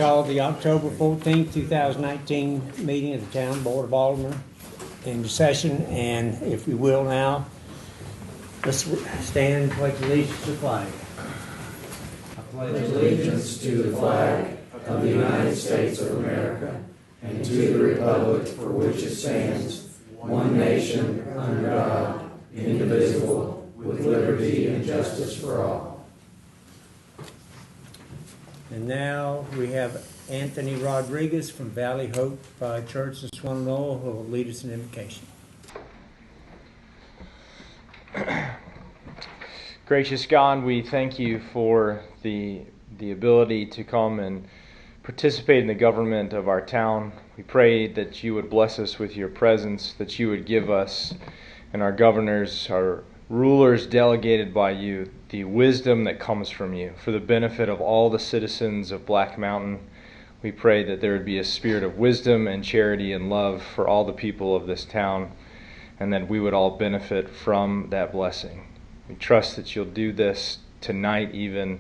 call the October 14th, 2019 meeting of the Town Board of Aldermen into session, and if we will now, let's stand and pledge allegiance to the flag. I pledge allegiance to the flag of the United States of America and to the republic for which it stands, one nation, under God, indivisible, with liberty and justice for all. And now we have Anthony Rodriguez from Valley Hope Church in Swannanoa, who will lead us in invocation. Gracious God, we thank you for the ability to come and participate in the government of our town. We pray that you would bless us with your presence, that you would give us and our governors, our rulers delegated by you, the wisdom that comes from you for the benefit of all the citizens of Black Mountain. We pray that there would be a spirit of wisdom and charity and love for all the people of this town, and that we would all benefit from that blessing. We trust that you'll do this tonight, even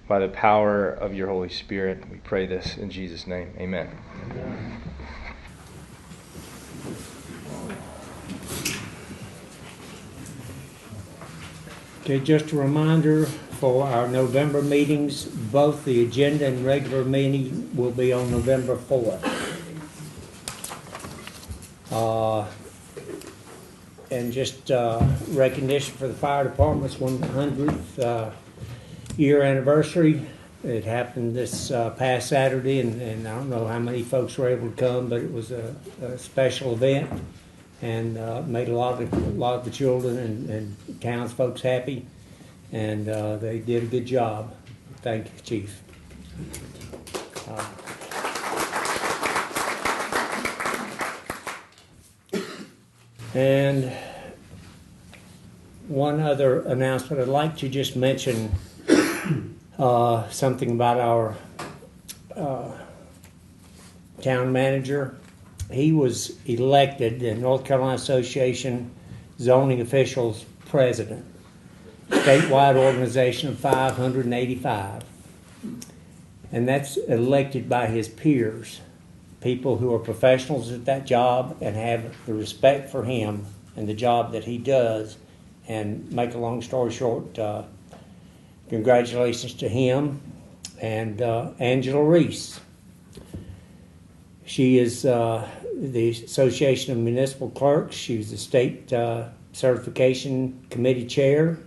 by the power of your Holy Spirit. We pray this in Jesus' name. Amen. Amen. Okay, just a reminder for our November meetings, both the agenda and regular meeting will be on November 4th. And just recognition for the fire department's 100th year anniversary. It happened this past Saturday, and I don't know how many folks were able to come, but it was a special event. And made a lot of the children and townsfolk happy, and they did a good job. Thank you, Chief. And one other announcement, I'd like to just mention something about our town manager. He was elected the North Carolina Association Zoning Officials President, statewide organization of 585. And that's elected by his peers, people who are professionals at that job and have the respect for him and the job that he does. And make a long story short, congratulations to him and Angela Reese. She is the Association of Municipal Clerks. She was the state certification committee chair,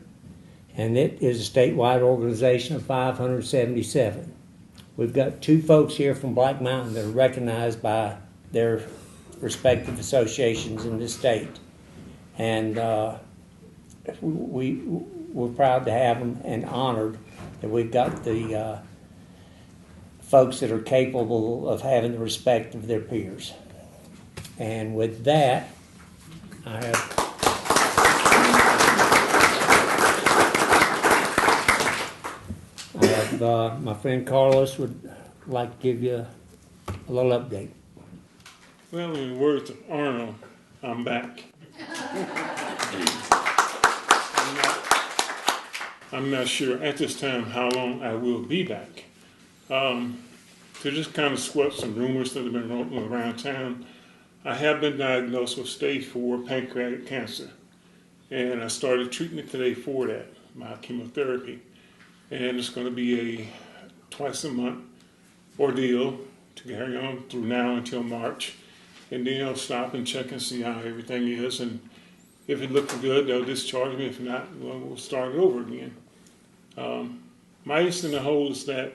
and it is a statewide organization of 577. We've got two folks here from Black Mountain that are recognized by their respective associations in this state, and we're proud to have them and honored that we've got the folks that are capable of having the respect of their peers. And with that, I have my friend Carlos would like to give you a little update. Well, in the words of Arnold, I'm back. I'm not sure at this time how long I will be back. To just kind of squelch some rumors that have been rolling around town, I have been diagnosed with stage 4 pancreatic cancer, and I started treatment today for that, my chemotherapy, and it's going to be a twice-a-month ordeal to carry on through now until March, and then I'll stop and check and see how everything is, and if it looks good, they'll discharge me. If not, well, we'll start over again. My ace in the hole is that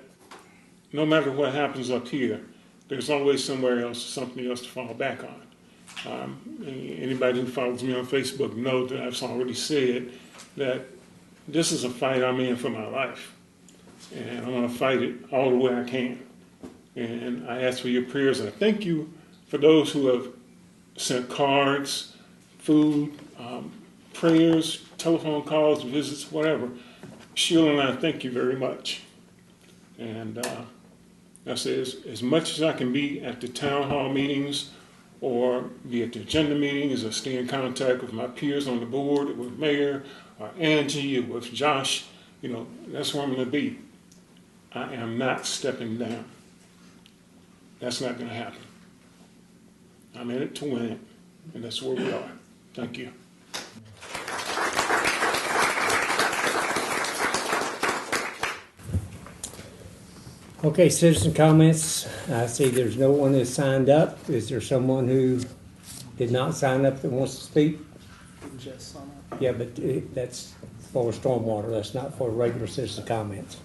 no matter what happens up here, there's always somewhere else, something else to fall back on. Anybody who follows me on Facebook knows that I've already said that this is a fight I'm in for my life. And I want to fight it all the way I can. And I ask for your prayers, and I thank you for those who have sent cards, food, prayers, telephone calls, visits, whatever. Sheila and I thank you very much. And I say, as much as I can be at the town hall meetings or be at the agenda meetings or stay in contact with my peers on the board, with Mayor or Angie or with Josh, that's where I'm going to be. I am not stepping down. That's not going to happen. I'm in it to win it, and that's where we are. Thank you. Okay, citizen comments. I see there's no one who's signed up. Is there someone who did not sign up that wants to speak? Just sign up. Yeah, but that's for stormwater. That's not for regular citizen comments.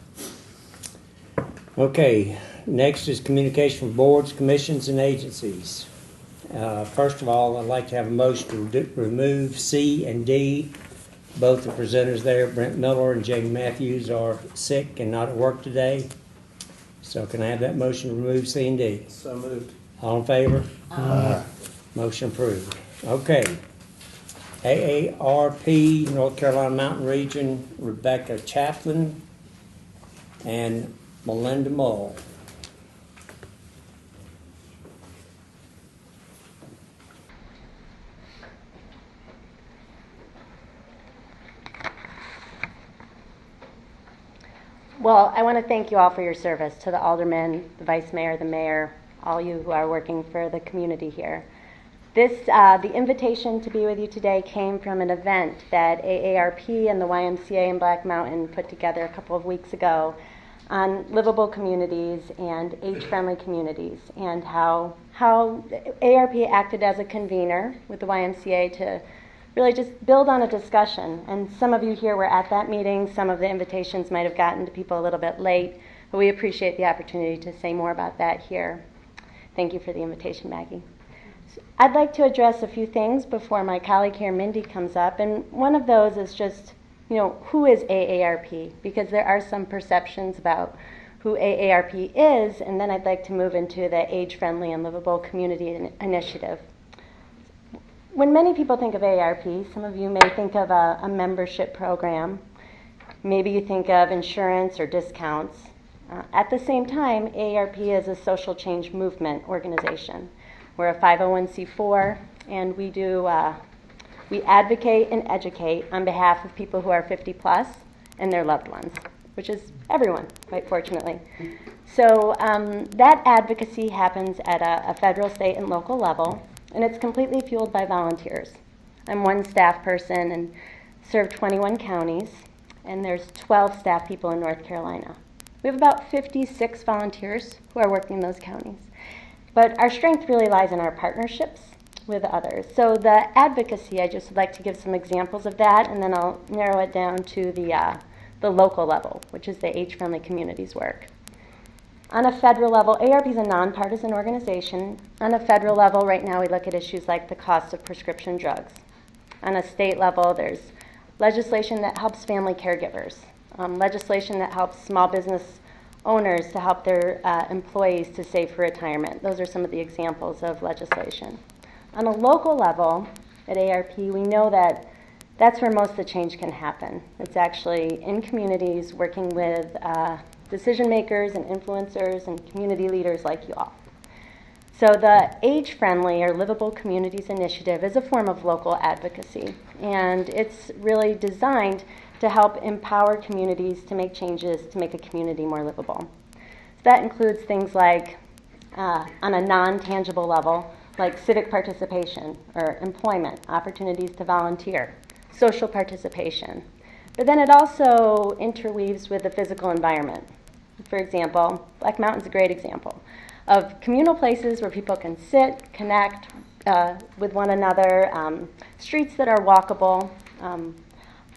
Okay, next is communication from boards, commissions, and agencies. First of all, I'd like to have a motion to remove C and D. Both the presenters there, Brent Miller and Jamie Matthews, are sick and not at work today. So can I have that motion to remove C and D? So moved. All in favor? Aye. Motion approved. Okay. AARP, North Carolina Mountain Region, Rebecca Chaplin and Melinda Mull. Well, I want to thank you all for your service, to the alderman, the vice mayor, the mayor, all you who are working for the community here. The invitation to be with you today came from an event that AARP and the YMCA in Black Mountain put together a couple of weeks ago on livable communities and age-friendly communities, and how AARP acted as a convener with the YMCA to really just build on a discussion. And some of you here were at that meeting. Some of the invitations might have gotten to people a little bit late, but we appreciate the opportunity to say more about that here. Thank you for the invitation, Maggie. So I'd like to address a few things before my colleague here, Mindy, comes up. And one of those is just, who is AARP? Because there are some perceptions about who AARP is, and then I'd like to move into the age-friendly and livable community initiative. When many people think of AARP, some of you may think of a membership program. Maybe you think of insurance or discounts. At the same time, AARP is a social change movement organization. We're a 501c4, and we advocate and educate on behalf of people who are 50 plus and their loved ones, which is everyone, quite fortunately. So that advocacy happens at a federal, state, and local level, and it's completely fueled by volunteers. I'm one staff person and serve 21 counties, and there's 12 staff people in North Carolina. We have about 56 volunteers who are working in those counties. But our strength really lies in our partnerships with others. So the advocacy, I just would like to give some examples of that, and then I'll narrow it down to the local level, which is the age-friendly communities work. On a federal level, AARP is a nonpartisan organization. On a federal level, right now we look at issues like the cost of prescription drugs. On a state level, there's legislation that helps family caregivers, legislation that helps small business owners to help their employees to save for retirement. Those are some of the examples of legislation. On a local level, at AARP, we know that that's where most of the change can happen. It's actually in communities working with decision makers and influencers and community leaders like you all. So the age-friendly or livable communities initiative is a form of local advocacy, and it's really designed to help empower communities to make changes to make a community more livable. So that includes things like, on a non-tangible level, like civic participation or employment, opportunities to volunteer, social participation. But then it also interweaves with the physical environment. For example, Black Mountain's a great example of communal places where people can sit, connect with one another, streets that are walkable,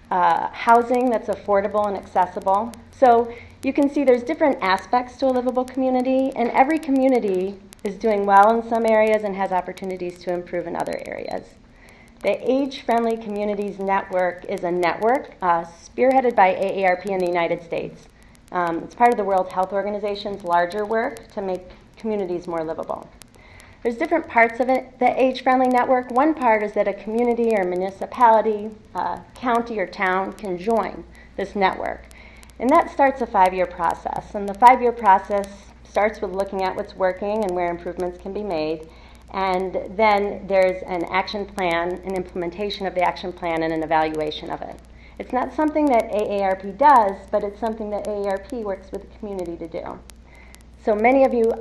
housing that's affordable and accessible. So you can see there's different aspects to a livable community, and every community is doing well in some areas and has opportunities to improve in other areas. The Age-Friendly Communities Network is a network spearheaded by AARP in the United States. It's part of the World Health Organization's larger work to make communities more livable. There's different parts of it, the Age-Friendly Network. One part is that a community or municipality, county or town can join this network. And that starts a 5-year process. And the 5-year process starts with looking at what's working and where improvements can be made. And then there's an action plan, an implementation of the action plan, and an evaluation of it. It's not something that AARP does, but it's something that AARP works with the community to do. So many of you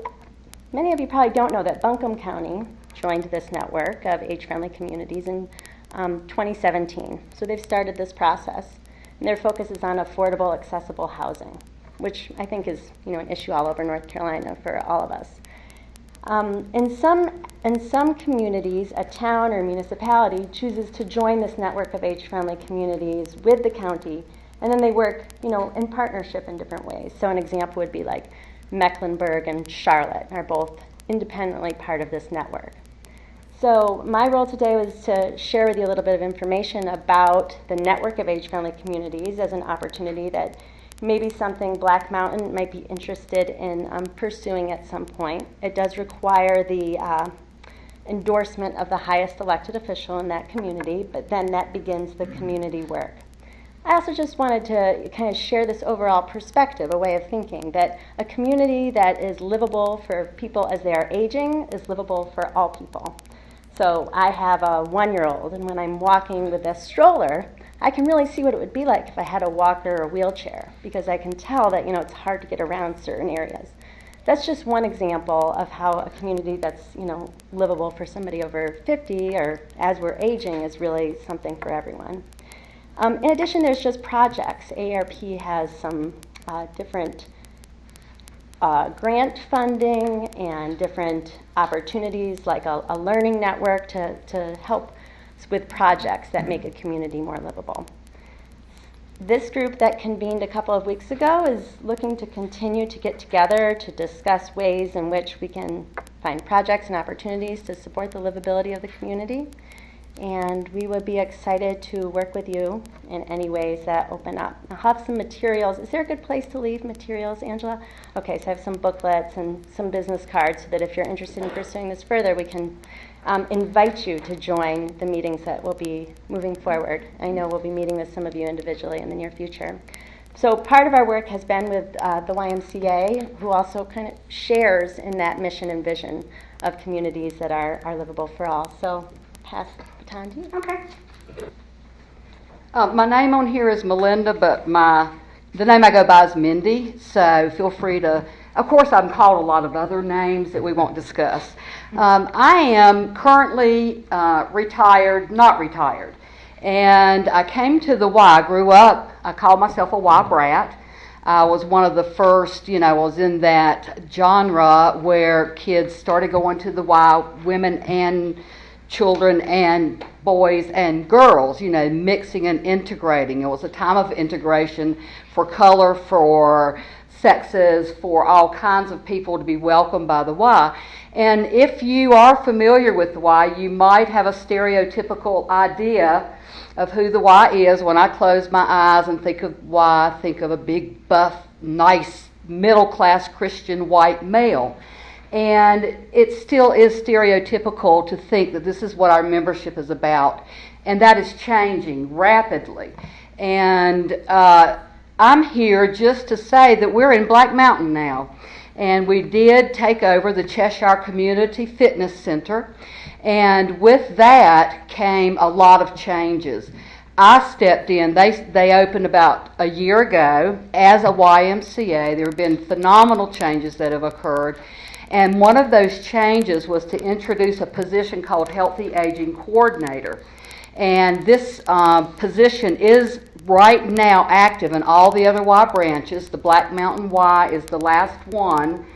Many of you probably don't know that Buncombe County joined this network of age-friendly communities in 2017. So they've started this process, and their focus is on affordable, accessible housing, which I think is an issue all over North Carolina for all of us. In some communities, a town or municipality chooses to join this network of age-friendly communities with the county, and then they work, in partnership in different ways. So an example would be like Mecklenburg and Charlotte are both independently part of this network. So my role today was to share with you a little bit of information about the network of age-friendly communities as an opportunity that maybe something Black Mountain might be interested in pursuing at some point. It does require the endorsement of the highest elected official in that community, but then that begins the community work. I also just wanted to kind of share this overall perspective, a way of thinking, that a community that is livable for people as they are aging is livable for all people. So I have a 1-year-old, and when I'm walking with a stroller, I can really see what it would be like if I had a walker or a wheelchair, because I can tell that it's hard to get around certain areas. That's just one example of how a community that's livable for somebody over 50 or as we're aging is really something for everyone. In addition, there's just projects. ARP has some different grant funding and different opportunities, like a learning network to help with projects that make a community more livable. This group that convened a couple of weeks ago is looking to continue to get together to discuss ways in which we can find projects and opportunities to support the livability of the community. And we would be excited to work with you in any ways that open up. I'll have some materials. Is there a good place to leave materials, Angela? Okay, so I have some booklets and some business cards so that if you're interested in pursuing this further, we can invite you to join the meetings that will be moving forward. I know we'll be meeting with some of you individually in the near future. So part of our work has been with the YMCA, who also kind of shares in that mission and vision of communities that are livable for all. So pass the baton to you. Okay. My name on here is Melinda, but the name I go by is Mindy, so feel free to, of course I'm called a lot of other names that we won't discuss. I am currently not retired, and I came to the Y, I grew up, I call myself a Y brat. I was one of the first, was in that genre where kids started going to the Y, women and children and boys and girls, mixing and integrating. It was a time of integration for color, for sexes, for all kinds of people to be welcomed by the Y. And if you are familiar with the Y, you might have a stereotypical idea of who the Y is. When I close my eyes and think of Y, I think of a big, buff, nice, middle-class Christian white male. And it still is stereotypical to think that this is what our membership is about. And that is changing rapidly. And I'm here just to say that we're in Black Mountain now. And we did take over the Cheshire Community Fitness Center. And with that came a lot of changes. I stepped in. They opened about a year ago as a YMCA. There have been phenomenal changes that have occurred. And one of those changes was to introduce a position called Healthy Aging Coordinator. And this position is right now active in all the other Y branches. The Black Mountain Y is the last one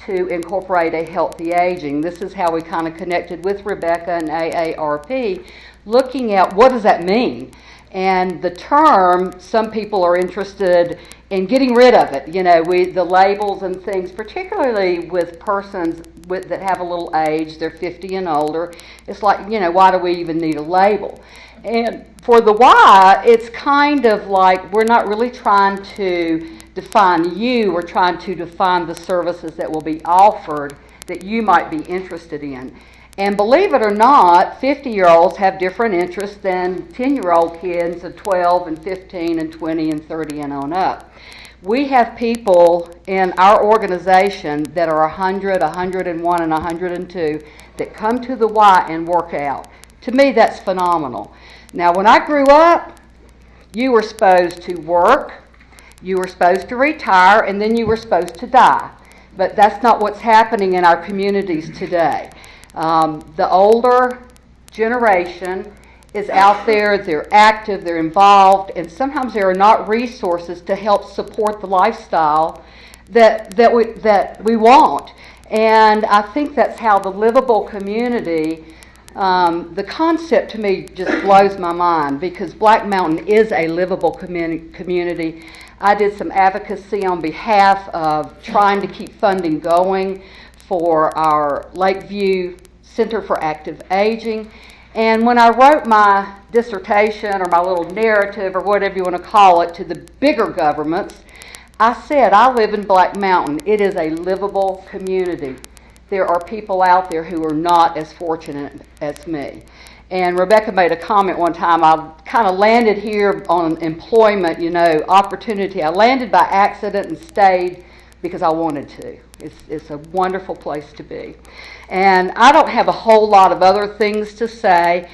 to incorporate a healthy aging. This is how we kind of connected with Rebecca and AARP, looking at what does that mean. And the term, some people are interested in getting rid of it. The labels and things, particularly with persons that have a little age, they're 50 and older. It's like, why do we even need a label? And for the Y, it's kind of like we're not really trying to define you. We're trying to define the services that will be offered that you might be interested in. And believe it or not, 50-year-olds have different interests than 10-year-old kids of 12 and 15 and 20 and 30 and on up. We have people in our organization that are 100, 101, and 102 that come to the Y and work out. To me, that's phenomenal. Now, when I grew up, you were supposed to work, you were supposed to retire, and then you were supposed to die. but that's not what's happening in our communities today. The older generation is out there, they're active, they're involved, and sometimes there are not resources to help support the lifestyle that we want. And I think that's how the livable community, the concept to me just blows my mind, because Black Mountain is a livable community. I did some advocacy on behalf of trying to keep funding going for our Lakeview Center for Active Aging. And when I wrote my dissertation or my little narrative or whatever you want to call it to the bigger governments, I said, I live in Black Mountain. It is a livable community. There are people out there who are not as fortunate as me. And Rebecca made a comment one time, I kind of landed here on employment, opportunity. I landed by accident and stayed because I wanted to. It's a wonderful place to be. And I don't have a whole lot of other things to say.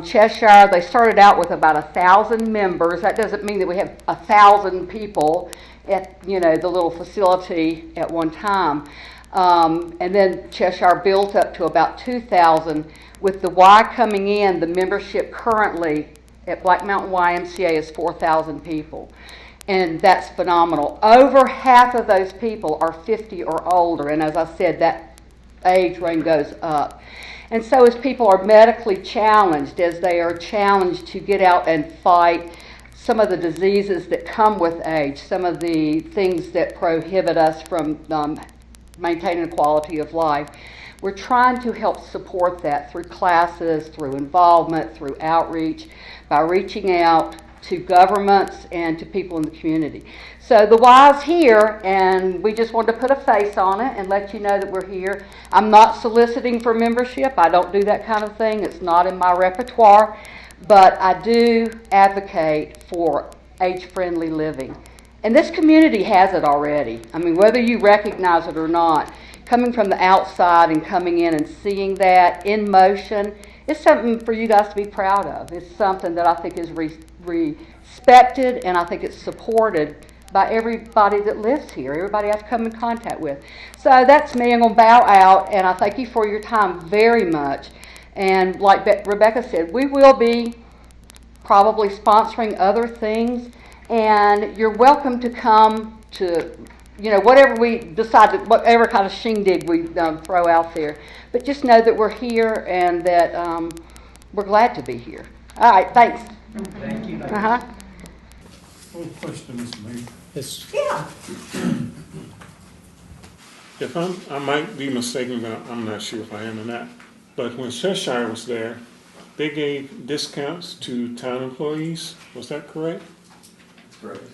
Cheshire, they started out with about 1,000 members. That doesn't mean that we have 1,000 people at the little facility at one time. And then Cheshire built up to about 2,000. With the Y coming in, the membership currently at Black Mountain YMCA is 4,000 people. And that's phenomenal. Over half of those people are 50 or older. And as I said, that age range goes up. And so as people are medically challenged, as they are challenged to get out and fight some of the diseases that come with age, some of the things that prohibit us from maintaining a quality of life, we're trying to help support that through classes, through involvement, through outreach, by reaching out to governments and to people in the community. So the Y's here, and we just wanted to put a face on it and let you know that we're here. I'm not soliciting for membership. I don't do that kind of thing. It's not in my repertoire. But I do advocate for age-friendly living. And this community has it already. I mean, whether you recognize it or not, coming from the outside and coming in and seeing that in motion, it's something for you guys to be proud of. It's something that I think is respected, and I think it's supported by everybody that lives here, everybody I've come in contact with. So that's me. I'm going to bow out, and I thank you for your time very much. And like Rebecca said, we will be probably sponsoring other things, and you're welcome to come to whatever we decide, whatever kind of shindig we throw out there. But just know that we're here and that we're glad to be here. All right, thanks. Thank you. One question, Mr. Mayor. Yes. Yeah. If I might be mistaken, but I'm not sure if I am or not. But when Cheshire was there, they gave discounts to town employees. Was that correct? Correct.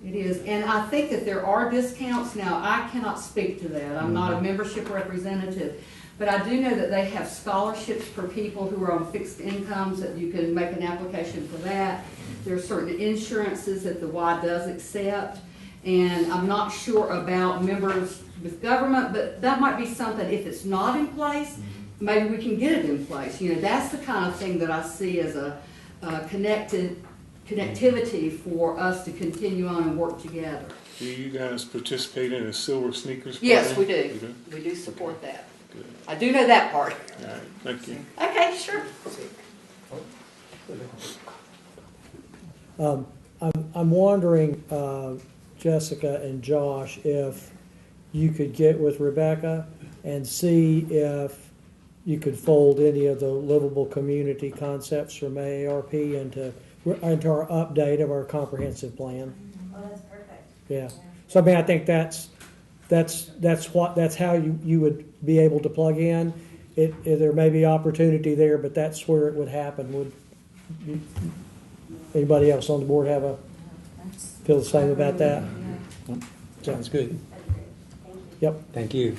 It is, and I think that there are discounts. Now, I cannot speak to that. I'm not a membership representative. But I do know that they have scholarships for people who are on fixed incomes, that you can make an application for that. There are certain insurances that the Y does accept. And I'm not sure about members with government, but that might be something, if it's not in place, maybe we can get it in place. That's the kind of thing that I see as a connectivity for us to continue on and work together. Do you guys participate in the Silver Sneakers program? Yes, we do. You do? We do support that. Good. I do know that part. All right, thank you. Okay, sure. I'm wondering, Jessica and Josh, if you could get with Rebecca and see if you could fold any of the livable community concepts from AARP into our update of our comprehensive plan. Oh, that's perfect. Yeah. So I mean, I think that's how you would be able to plug in. There may be opportunity there, but that's where it would happen. Would anybody else on the board feel the same about that? Sounds good. Yep. Thank you.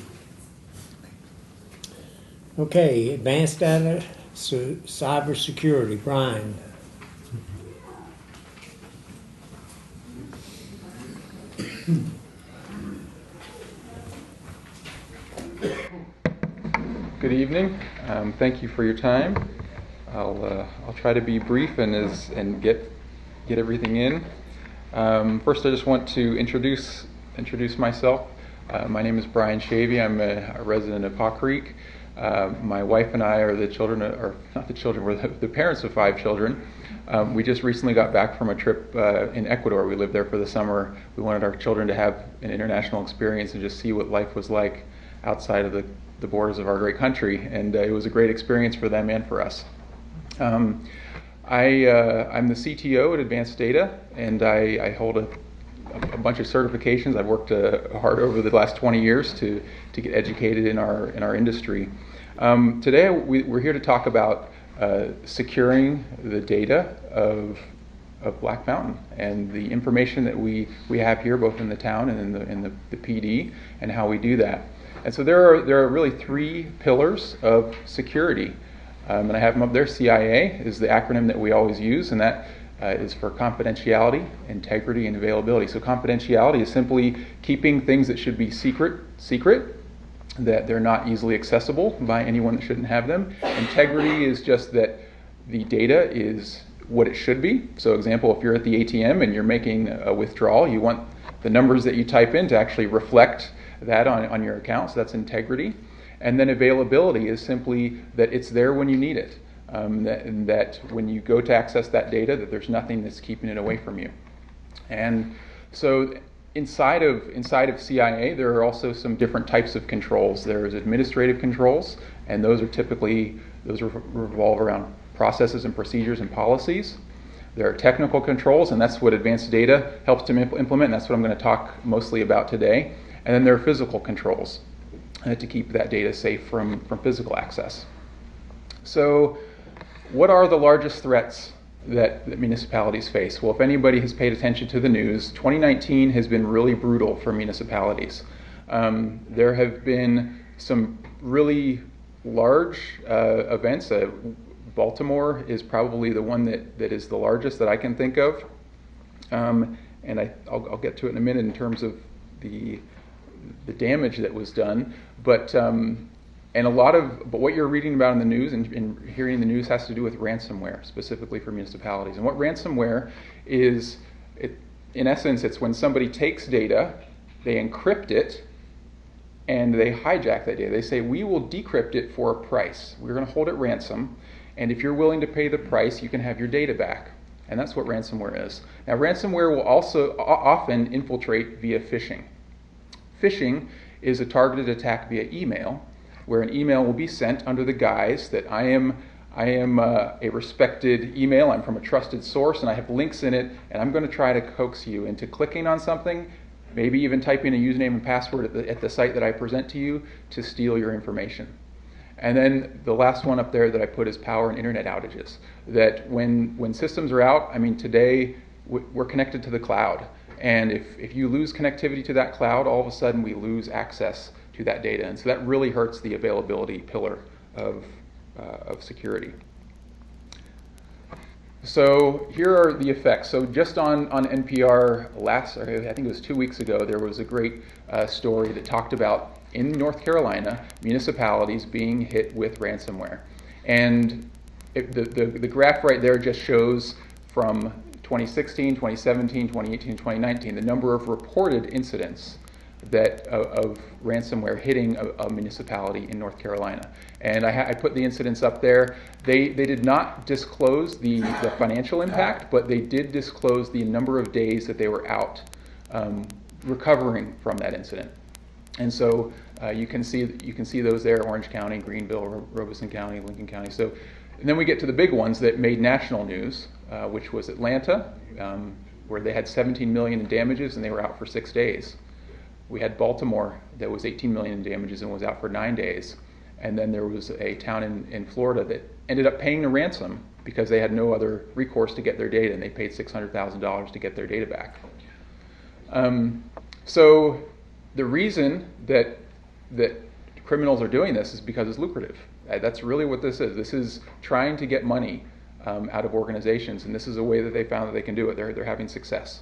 Okay, advanced data, cybersecurity, Brian. Good evening. Thank you for your time. I'll try to be brief and get everything in. First, I just want to introduce myself. My name is Brian Shavey. I'm a resident of Hawk Creek. My wife and I are the children, or not the children, we're the parents of 5 children. We just recently got back from a trip in Ecuador. We lived there for the summer. We wanted our children to have an international experience and just see what life was like outside of the borders of our great country. And it was a great experience for them and for us. I'm the CTO at Advanced Data, and I hold a bunch of certifications. I've worked hard over the last 20 years to get educated in our industry. Today we're here to talk about securing the data of Black Mountain and the information that we have here, both in the town and in the PD, and how we do that. And so there are really 3 pillars of security. And I have them up there. CIA is the acronym that we always use, and that is for confidentiality, integrity, and availability. So confidentiality is simply keeping things that should be secret, that they're not easily accessible by anyone that shouldn't have them. Integrity is just that the data is what it should be. So example, if you're at the ATM and you're making a withdrawal, you want the numbers that you type in to actually reflect that on your account. So that's integrity. And then availability is simply that it's there when you need it. That when you go to access that data, that there's nothing that's keeping it away from you. And so inside of CIA, there are also some different types of controls. There's administrative controls, and those revolve around processes and procedures and policies. There are technical controls, and that's what Advanced Data helps to implement, and that's what I'm going to talk mostly about today. And then there are physical controls to keep that data safe from physical access. So what are the largest threats that municipalities face? Well, if anybody has paid attention to the news, 2019 has been really brutal for municipalities. There have been some really large events. Baltimore is probably the one that is the largest that I can think of. And I'll get to it in a minute in terms of the damage that was done. But what you're reading about in the news and hearing in the news has to do with ransomware, specifically for municipalities. And what ransomware is, in essence, it's when somebody takes data, they encrypt it, and they hijack that data. They say, we will decrypt it for a price. We're going to hold it ransom, and if you're willing to pay the price, you can have your data back. And that's what ransomware is. Now, ransomware will also often infiltrate via phishing. Phishing is a targeted attack via email, where an email will be sent under the guise that I am a respected email, I'm from a trusted source, and I have links in it, and I'm going to try to coax you into clicking on something, maybe even typing a username and password at the site that I present to you to steal your information. And then the last one up there that I put is power and internet outages. That when systems are out, I mean today we're connected to the cloud. And if you lose connectivity to that cloud, all of a sudden we lose access to that data. And so that really hurts the availability pillar of security. So here are the effects. So just on NPR I think it was 2 weeks ago, there was a great story that talked about in North Carolina, municipalities being hit with ransomware. And the graph right there just shows from 2016, 2017, 2018, 2019, the number of reported incidents of ransomware hitting a municipality in North Carolina. And I put the incidents up there. They did not disclose the financial impact, but they did disclose the number of days that they were out recovering from that incident. And so you can see those there: Orange County, Greenville, Robeson County, Lincoln County. So, and then we get to the big ones that made national news, which was Atlanta, where they had 17 million in damages and they were out for 6 days. We had Baltimore that was 18 million in damages and was out for 9 days. And then there was a town in Florida that ended up paying the ransom because they had no other recourse to get their data, and they paid $600,000 to get their data back. So the reason that criminals are doing this is because it's lucrative. That's really what this is. This is trying to get money out of organizations, and this is a way that they found that they can do it. They're having success.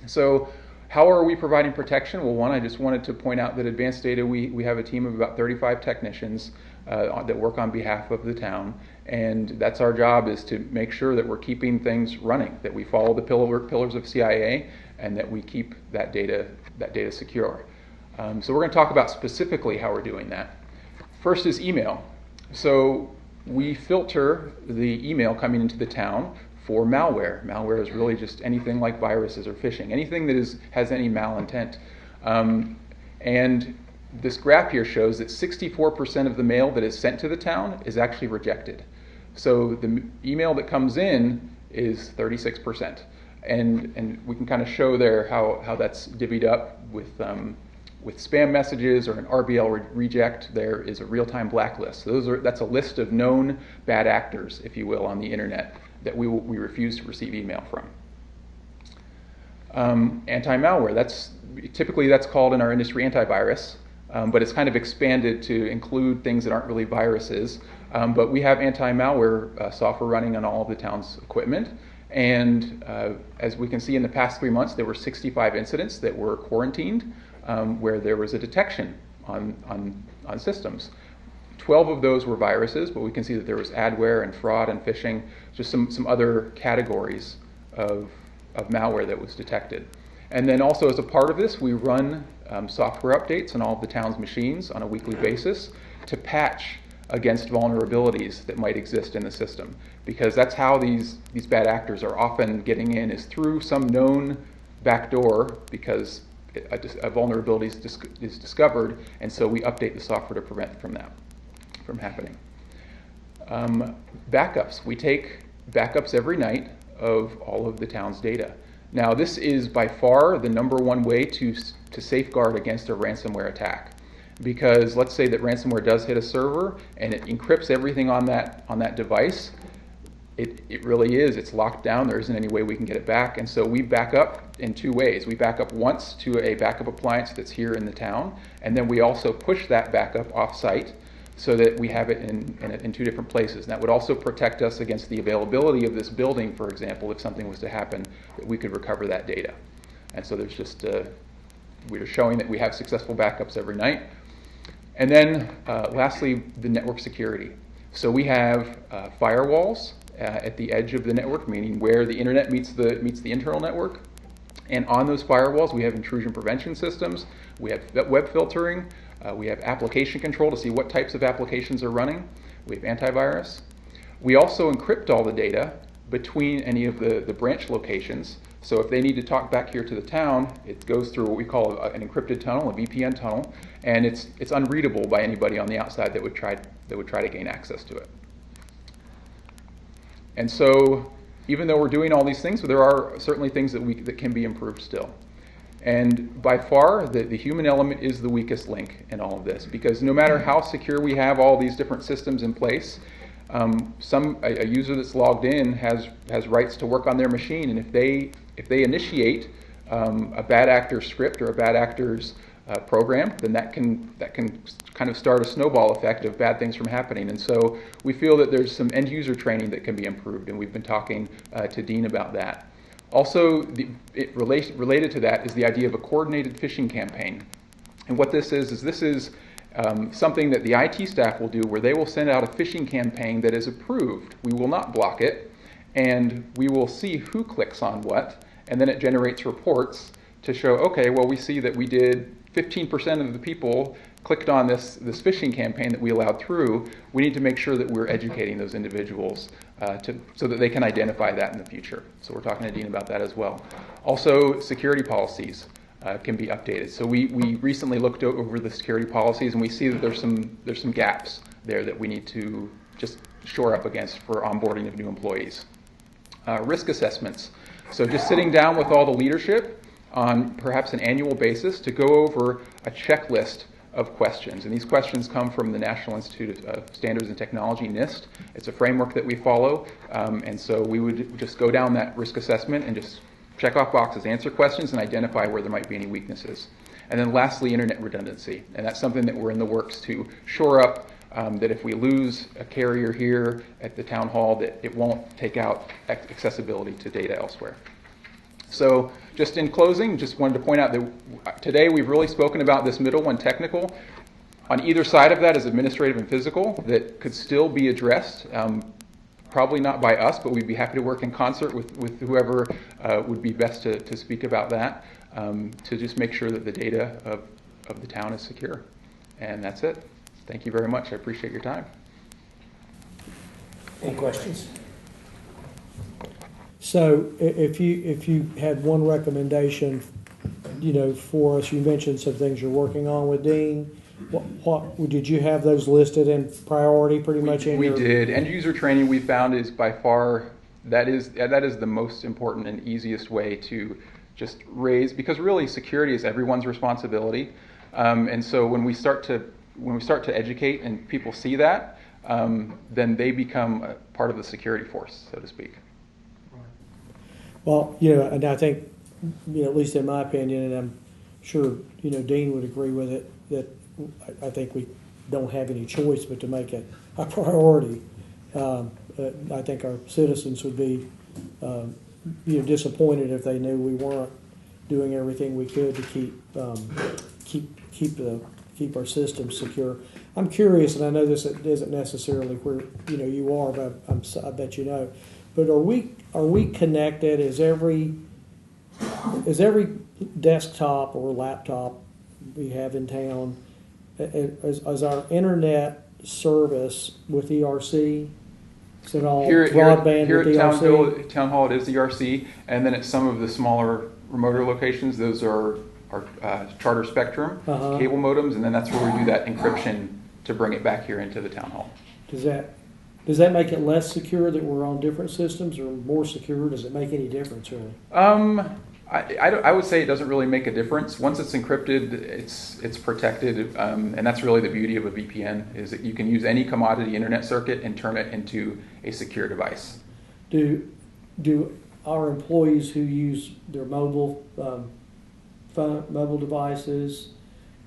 So how are we providing protection? Well, one, I just wanted to point out that Advanced Data, we have a team of about 35 technicians that work on behalf of the town, and that's our job, is to make sure that we're keeping things running, that we follow the pillars of CIA, and that we keep that data secure. So we're going to talk about specifically how we're doing that. First is email. So we filter the email coming into the town for malware. Malware is really just anything like viruses or phishing, anything that has any malintent. And this graph here shows that 64% of the mail that is sent to the town is actually rejected. So the email that comes in is 36%. And we can kind of show there how that's divvied up with spam messages or an RBL reject. There is a real-time blacklist. So that's a list of known bad actors, if you will, on the internet that we refuse to receive email from. Anti-malware, typically that's called in our industry antivirus, but it's kind of expanded to include things that aren't really viruses. But we have anti-malware software running on all of the town's equipment. And as we can see in the past 3 months, there were 65 incidents that were quarantined where there was a detection on systems. 12 of those were viruses, but we can see that there was adware and fraud and phishing, just some other categories of malware that was detected. And then also as a part of this, we run software updates on all of the town's machines on a weekly basis to patch against vulnerabilities that might exist in the system. Because that's how these bad actors are often getting in, is through some known backdoor, because a vulnerability is discovered, and so we update the software to prevent from happening. Backups. We take backups every night of all of the town's data. Now, this is by far the number one way to safeguard against a ransomware attack. Because let's say that ransomware does hit a server and it encrypts everything on that device. It really is. It's locked down. There isn't any way we can get it back. And so we back up in two ways. We back up once to a backup appliance that's here in the town, and then we also push that backup off-site so that we have it in two different places. And that would also protect us against the availability of this building, for example, if something was to happen, that we could recover that data. And so there's just, we're showing that we have successful backups every night. And then lastly, the network security. So we have firewalls at the edge of the network, meaning where the internet meets the internal network. And on those firewalls, we have intrusion prevention systems. We have web filtering. We have application control to see what types of applications are running. We have antivirus. We also encrypt all the data between any of the branch locations. So if they need to talk back here to the town, it goes through what we call an encrypted tunnel, a VPN tunnel, and it's unreadable by anybody on the outside that would try to gain access to it. And so even though we're doing all these things, there are certainly things that can be improved still. And by far, the human element is the weakest link in all of this, because no matter how secure we have all these different systems in place, a user that's logged in has rights to work on their machine, and if they initiate a bad actor script or a bad actor's program, then that can kind of start a snowball effect of bad things from happening. And so we feel that there's some end user training that can be improved, and we've been talking to Dean about that. Also, related to that is the idea of a coordinated phishing campaign. And what this is something that the IT staff will do, where they will send out a phishing campaign that is approved. We will not block it, and we will see who clicks on what, and then it generates reports to show, okay, well, we see that we did 15% of the people clicked on this phishing campaign that we allowed through. We need to make sure that we're educating those individuals so that they can identify that in the future. So we're talking to Dean about that as well. Also, security policies can be updated. So we recently looked over the security policies, and we see that there's some gaps there that we need to just shore up against for onboarding of new employees. Risk assessments. So just sitting down with all the leadership on perhaps an annual basis to go over a checklist of questions. And these questions come from the National Institute of Standards and Technology, NIST. It's a framework that we follow. And so we would just go down that risk assessment and just check off boxes, answer questions, and identify where there might be any weaknesses. And then lastly, internet redundancy. And that's something that we're in the works to shore up, that if we lose a carrier here at the town hall, that it won't take out accessibility to data elsewhere. So just in closing, just wanted to point out that today we've really spoken about this middle one, technical. On either side of that is administrative and physical that could still be addressed. Probably not by us, but we'd be happy to work in concert with whoever would be best to speak about that, to just make sure that the data of the town is secure. And that's it. Thank you very much. I appreciate your time. Any questions? So if you had one recommendation, for us, you mentioned some things you're working on with Dean. What did you have those listed in priority pretty much in We your? did. End user training we found is by far, that is the most important and easiest way to just raise, because really security is everyone's responsibility. And so when we start to educate and people see that, then they become a part of the security force, so to speak. Well, and I think, at least in my opinion, and I'm sure, Dean would agree with it, that I think we don't have any choice but to make it a priority. I think our citizens would be, disappointed if they knew we weren't doing everything we could to keep our systems secure. I'm curious, and I know this isn't necessarily where you are, but I bet you know. But are we connected? Is every desktop or laptop we have in town, is our internet service with ERC? Is it all broadband here with at ERC? Town Hall, it is ERC, and then at some of the smaller, remoter locations, those are Charter Spectrum cable modems, and then that's where we do that encryption to bring it back here into the Town Hall. Does that make it less secure that we're on different systems, or more secure? Does it make any difference, really? I would say it doesn't really make a difference. Once it's encrypted, it's protected, and that's really the beauty of a VPN, is that you can use any commodity internet circuit and turn it into a secure device. Do our employees who use their mobile devices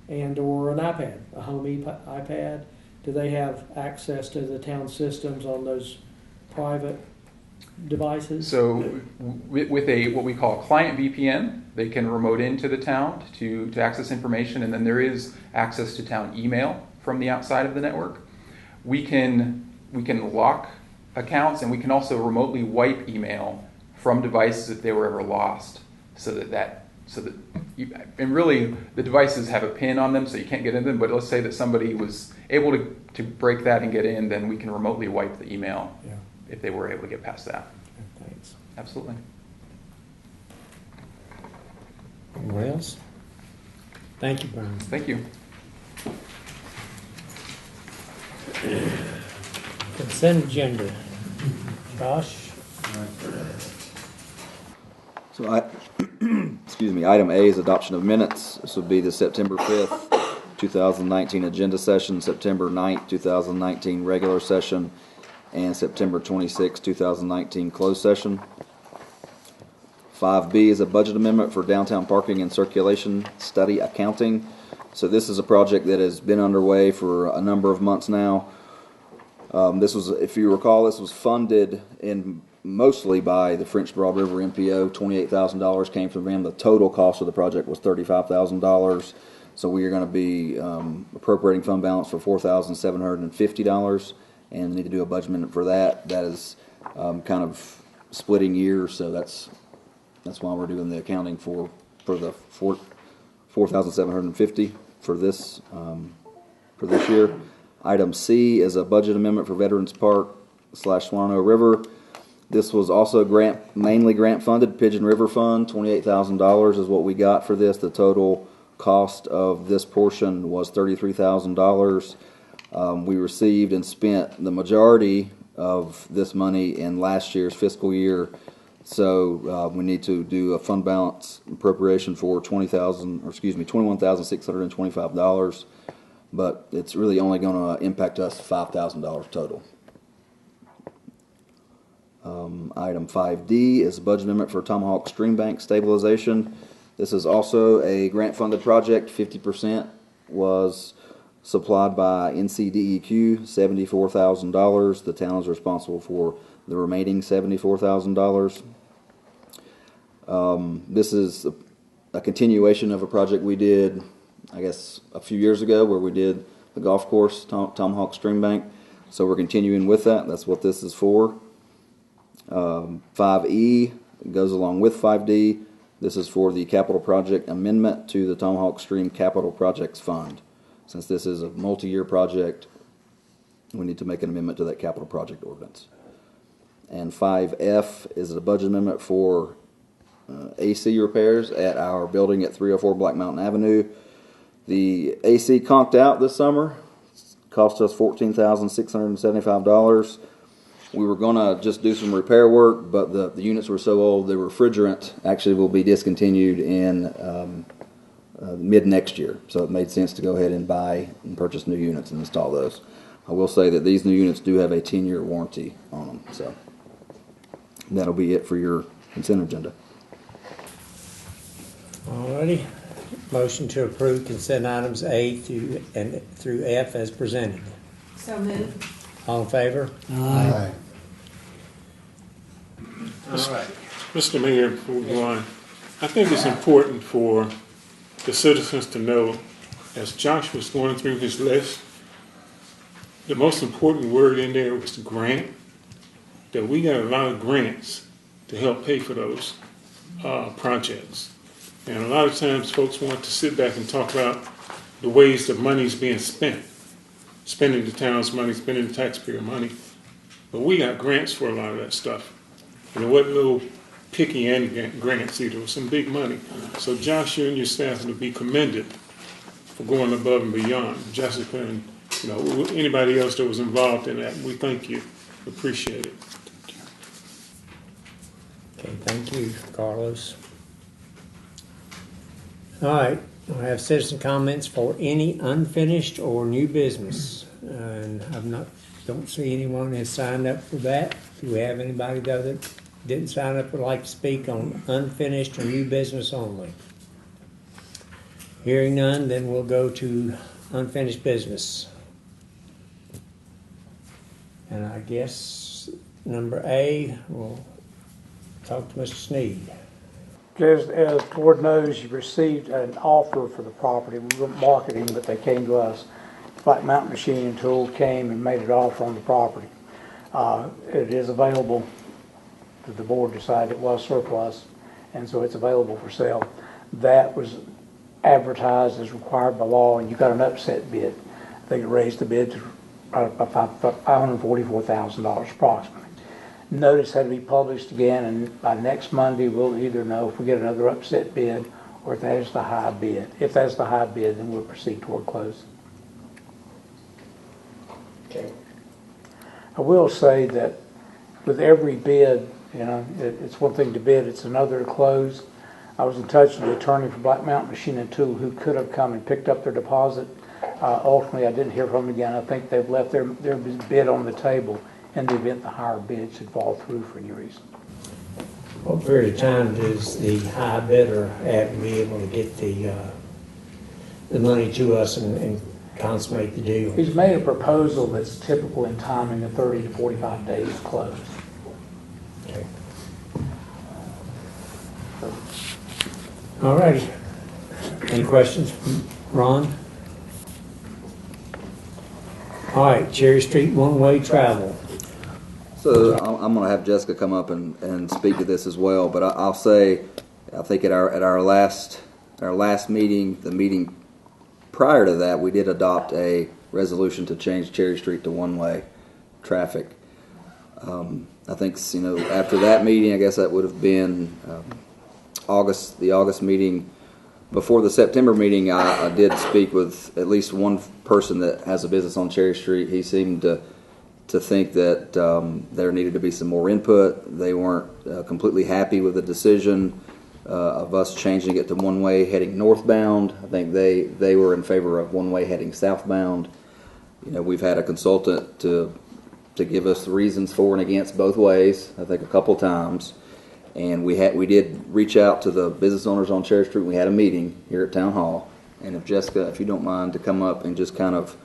and or an iPad, a home iPad, do they have access to the town systems on those private devices? So with what we call a client VPN, they can remote into the town to access information, and then there is access to town email from the outside of the network. We can lock accounts, and we can also remotely wipe email from devices if they were ever lost, and really the devices have a pin on them, so you can't get in them. But let's say that somebody was able to break that and get in, then we can remotely wipe the email if they were able to get past that. Thanks. Absolutely. Anyone else? Thank you, Brian. Thank you. Consent agenda. Josh? So excuse me, item A is adoption of minutes. This would be the September 5th, 2019 agenda session, September 9th, 2019 regular session, and September 26th, 2019 closed session. 5B is a budget amendment for downtown parking and circulation study accounting. So this is a project that has been underway for a number of months now. This was, if you recall, this was funded mostly by the French Broad River MPO. $28,000 came from them. The total cost of the project was $35,000. So we are going to be appropriating fund balance for $4,750, and need to do a budget amendment for that. That is kind of splitting years, so that's why we're doing the accounting for the $4,750 for this year. Item C is a budget amendment for Veterans Park / Swano River. This was also mainly grant funded, Pigeon River Fund. $28,000 is what we got for this. The total cost of this portion was $33,000. We received and spent the majority of this money in last year's fiscal year. So we need to do a fund balance appropriation for $21,625. But it's really only going to impact us $5,000 total. Item 5D is a budget amendment for Tomahawk Stream Bank stabilization. This is also a grant-funded project. 50% was supplied by NCDEQ, $74,000. The town is responsible for the remaining $74,000. This is a continuation of a project we did, I guess, a few years ago, where we did the golf course, Tomahawk Stream Bank. So we're continuing with that. That's what this is for. 5E goes along with 5D. This is for the capital project amendment to the Tomahawk Stream Capital Projects Fund. Since this is a multi-year project, we need to make an amendment to that capital project ordinance. And 5F is a budget amendment for AC repairs at our building at 304 Black Mountain Avenue. The AC conked out this summer. Cost us $14,675. We were going to just do some repair work, but the units were so old, the refrigerant actually will be discontinued in mid next year. So it made sense to go ahead and buy and purchase new units and install those. I will say that these new units do have a 10-year warranty on them. So that'll be it for your consent agenda. Alrighty. Motion to approve consent items A through F as presented. So moved. All in favor? Aye. All right. Mr. Mayor, before we go on, I think it's important for the citizens to know, as Josh was going through his list, the most important word in there was grant, that we got a lot of grants to help pay for those projects. And a lot of times folks want to sit back and talk about the ways that money's being spent, spending the town's money, spending the taxpayer money. But we got grants for a lot of that stuff. And it wasn't little picky grants either. It was some big money. So Josh, you and your staff will be commended for going above and beyond. Jessica and anybody else that was involved in that, we thank you. Appreciate it. Okay, thank you, Carlos. All right, I have citizen comments for any unfinished or new business. And don't see anyone has signed up for that. Do we have anybody though that didn't sign up would like to speak on unfinished or new business only? Hearing none, then we'll go to unfinished business. And I guess number A, we'll talk to Mr. Sneed. As the board knows, you received an offer for the property. We weren't marketing, but they came to us. Black Mountain Machine and Tool came and made an offer on the property. It is available. The board decided it was surplus, and so it's available for sale. That was advertised as required by law, and you got an upset bid. I think it raised the bid to $544,000 approximately. Notice had to be published again, and by next Monday we'll either know if we get another upset bid or if that is the high bid. If that's the high bid, then we'll proceed toward close. Okay. I will say that with every bid, it's one thing to bid, it's another to close. I was in touch with the attorney for Black Mountain Machine and Tool who could have come and picked up their deposit. Ultimately, I didn't hear from them again. I think they've left their bid on the table in the event the higher bid should fall through for any reason. What period of time does the high bidder have to be able to get the money to us and consummate the deal? He's made a proposal that's typical in timing of 30 to 45 days close. Okay. All righty. Any questions from Ron? All right, Cherry Street one-way travel. So I'm going to have Jessica come up and speak to this as well. But I'll say, I think at our last meeting, the meeting prior to that, we did adopt a resolution to change Cherry Street to one-way traffic. I think after that meeting, I guess that would have been the August meeting. Before the September meeting, I did speak with at least one person that has a business on Cherry Street. He seemed to think that there needed to be some more input. They weren't completely happy with the decision of us changing it to one-way heading northbound. I think they were in favor of one-way heading southbound. We've had a consultant to give us the reasons for and against both ways, I think a couple times. And we did reach out to the business owners on Cherry Street. We had a meeting here at Town Hall. And if Jessica, if you don't mind, to come up and just kind of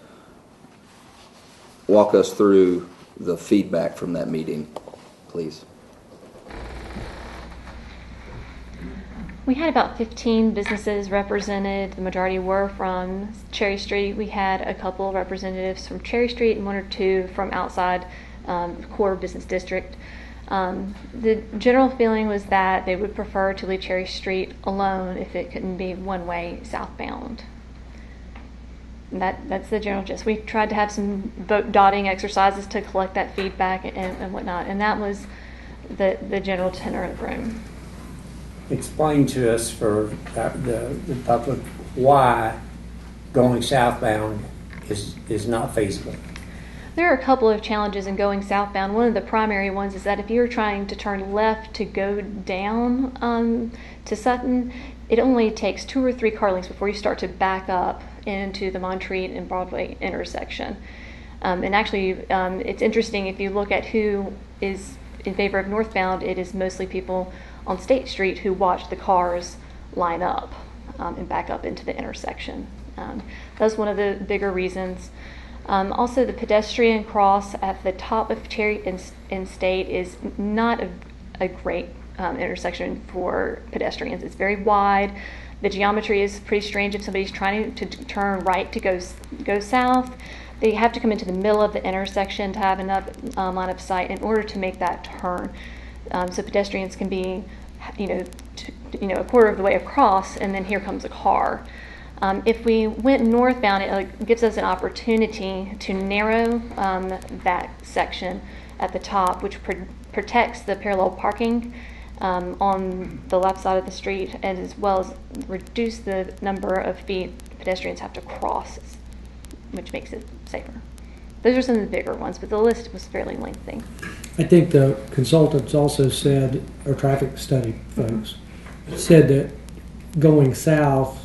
walk us through the feedback from that meeting, please. We had about 15 businesses represented. The majority were from Cherry Street. We had a couple of representatives from Cherry Street and one or two from outside the core business district. The general feeling was that they would prefer to leave Cherry Street alone if it couldn't be one-way southbound. And that's the general gist. We tried to have some vote dotting exercises to collect that feedback and whatnot, and that was the general tenor of the room. Explain to us for the public why going southbound is not feasible. There are a couple of challenges in going southbound. One of the primary ones is that if you're trying to turn left to go down to Sutton, it only takes 2 or 3 car lengths before you start to back up into the Montreat and Broadway intersection. And actually, it's interesting if you look at who is in favor of northbound, it is mostly people on State Street who watch the cars line up and back up into the intersection. That's one of the bigger reasons. Also, the pedestrian cross at the top of Cherry and State is not a great intersection for pedestrians. It's very wide. The geometry is pretty strange. If somebody's trying to turn right to go south, they have to come into the middle of the intersection to have enough line of sight in order to make that turn. So pedestrians can be, a quarter of the way across, and then here comes a car. If we went northbound, it gives us an opportunity to narrow that section at the top, which protects the parallel parking on the left side of the street, and as well as reduce the number of feet pedestrians have to cross, which makes it safer. Those are some of the bigger ones, but the list was fairly lengthy. I think the consultants also said, or traffic study folks, said that going south,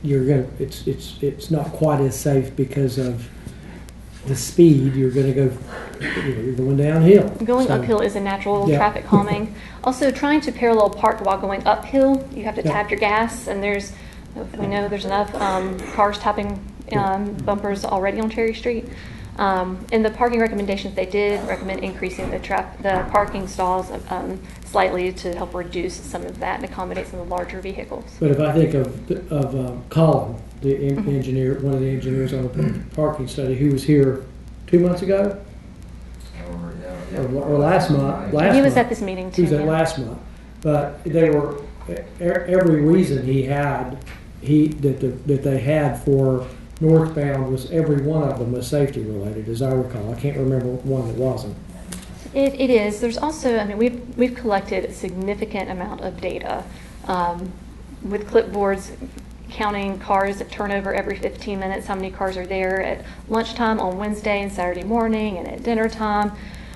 it's not quite as safe because of the speed. You're going downhill. Going uphill is a natural traffic calming. Also, trying to parallel park while going uphill, you have to tap your gas, and we know there's enough cars tapping bumpers already on Cherry Street. In the parking recommendations, they did recommend increasing the parking stalls slightly to help reduce some of that and accommodate some of the larger vehicles. But if I think of Colin, the engineer, one of the engineers on the parking study, who was here 2 months ago, or last month. He was at this meeting too. He was at last month, but they were every reason that they had for northbound was every one of them was safety related, as I recall. I can't remember one that wasn't. It is. There's also, we've collected a significant amount of data with clipboards counting cars that turn over every 15 minutes, how many cars are there at lunchtime on Wednesday and Saturday morning and at dinner time.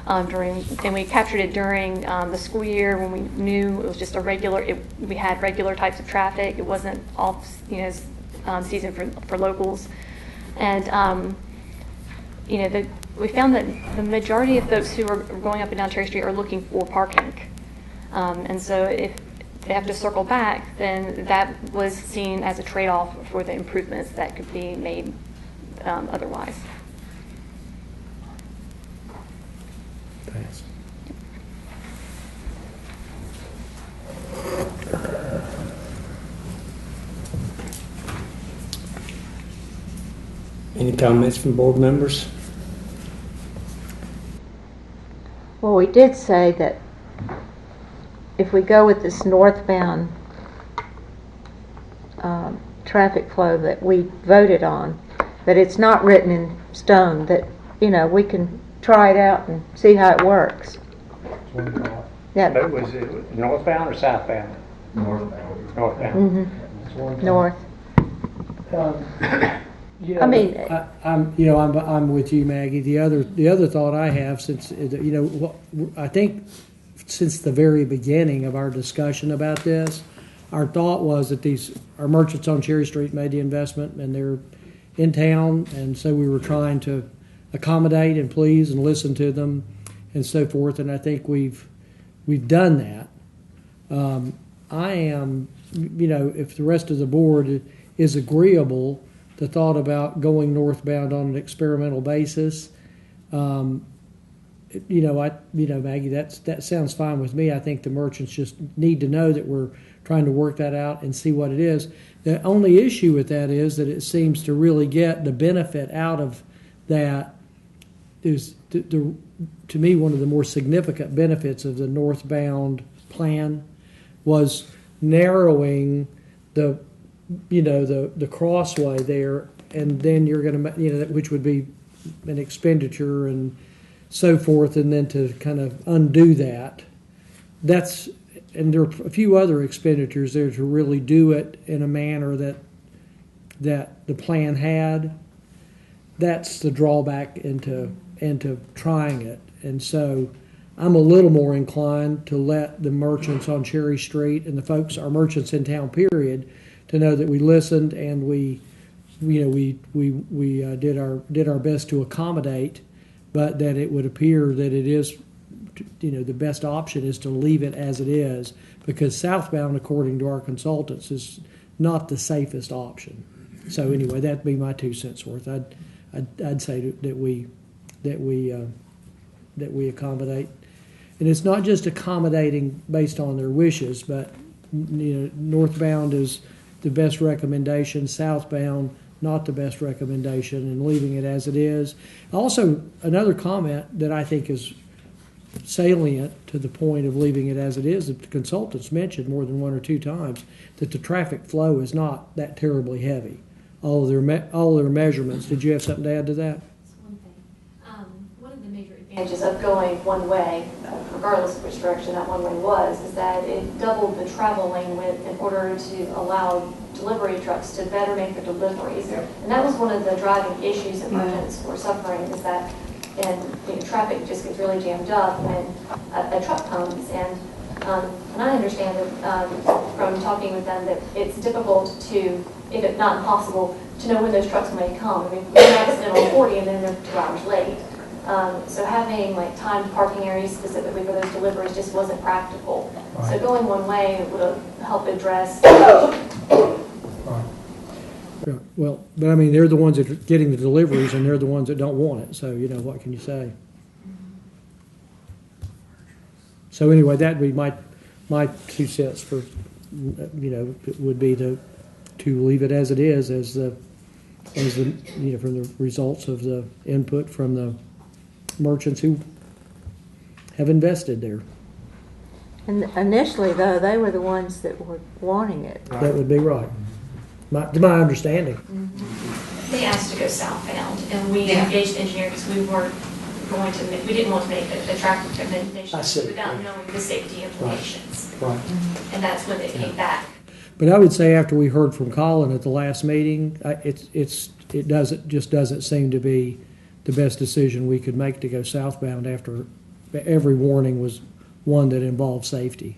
And we captured it during the school year when we knew it was just we had regular types of traffic. It wasn't off season for locals. And we found that the majority of folks who are going up and down Cherry Street are looking for parking. And so if they have to circle back, then that was seen as a trade-off for the improvements that could be made otherwise. Pass. Any comments from board members? Well, we did say that if we go with this northbound traffic flow that we voted on, that it's not written in stone, that, we can try it out and see how it works. Yeah. But was it northbound or southbound? Northbound. Northbound. Mm-hmm. North. I'm with you, Maggie. The other thought I have, since I think since the very beginning of our discussion about this, our thought was that our merchants on Cherry Street made the investment and they're in town, and so we were trying to accommodate and please and listen to them and so forth. And I think we've done that. I am, if the rest of the board is agreeable, the thought about going northbound on an experimental basis, Maggie, that sounds fine with me. I think the merchants just need to know that we're trying to work that out and see what it is. The only issue with that is that it seems to really get the benefit out of that to me, one of the more significant benefits of the northbound plan was narrowing the crossway there, and then you're going to, which would be an expenditure and so forth, and then to kind of undo that. And there are a few other expenditures there to really do it in a manner that the plan had. That's the drawback into trying it. And so I'm a little more inclined to let the merchants on Cherry Street and our merchants in town, period, to know that we listened and we did our best to accommodate, but that it would appear that it is, the best option is to leave it as it is, because southbound, according to our consultants, is not the safest option. So anyway, that'd be my 2 cents worth. I'd say that we accommodate, and it's not just accommodating based on their wishes, but northbound is the best recommendation, southbound not the best recommendation, and leaving it as it is. Also, another comment that I think is salient to the point of leaving it as it is, that the consultants mentioned more than 1 or 2 times that the traffic flow is not that terribly heavy. All of their measurements. Did you have something to add to that? One of the major advantages of going one way, regardless of which direction that one way was, is that it doubled the travel lane width in order to allow delivery trucks to better make their deliveries. And that was one of the driving issues that merchants were suffering, is that traffic just gets really jammed up when a truck comes. And I understand that from talking with them that it's difficult to, if not impossible, to know when those trucks may come. I mean, we had an accident on 40 and then they're 2 hours late. So having timed parking areas specifically for those deliveries just wasn't practical. Right. So going one way would have helped address. Yeah, well, but I mean, they're the ones that are getting the deliveries, and they're the ones that don't want it. So what can you say? So anyway, that'd be my 2 cents for would be to leave it as it is, as the from the results of the input from the merchants who have invested there. And initially, though, they were the ones that were wanting it. That would be right, to my understanding. Mm-hmm. They asked to go southbound, and we engaged the engineer because we didn't want to make a traffic recommendation without knowing the safety implications. Right. And that's when they came back. But I would say after we heard from Colin at the last meeting, it doesn't seem to be the best decision we could make to go southbound after every warning was one that involved safety.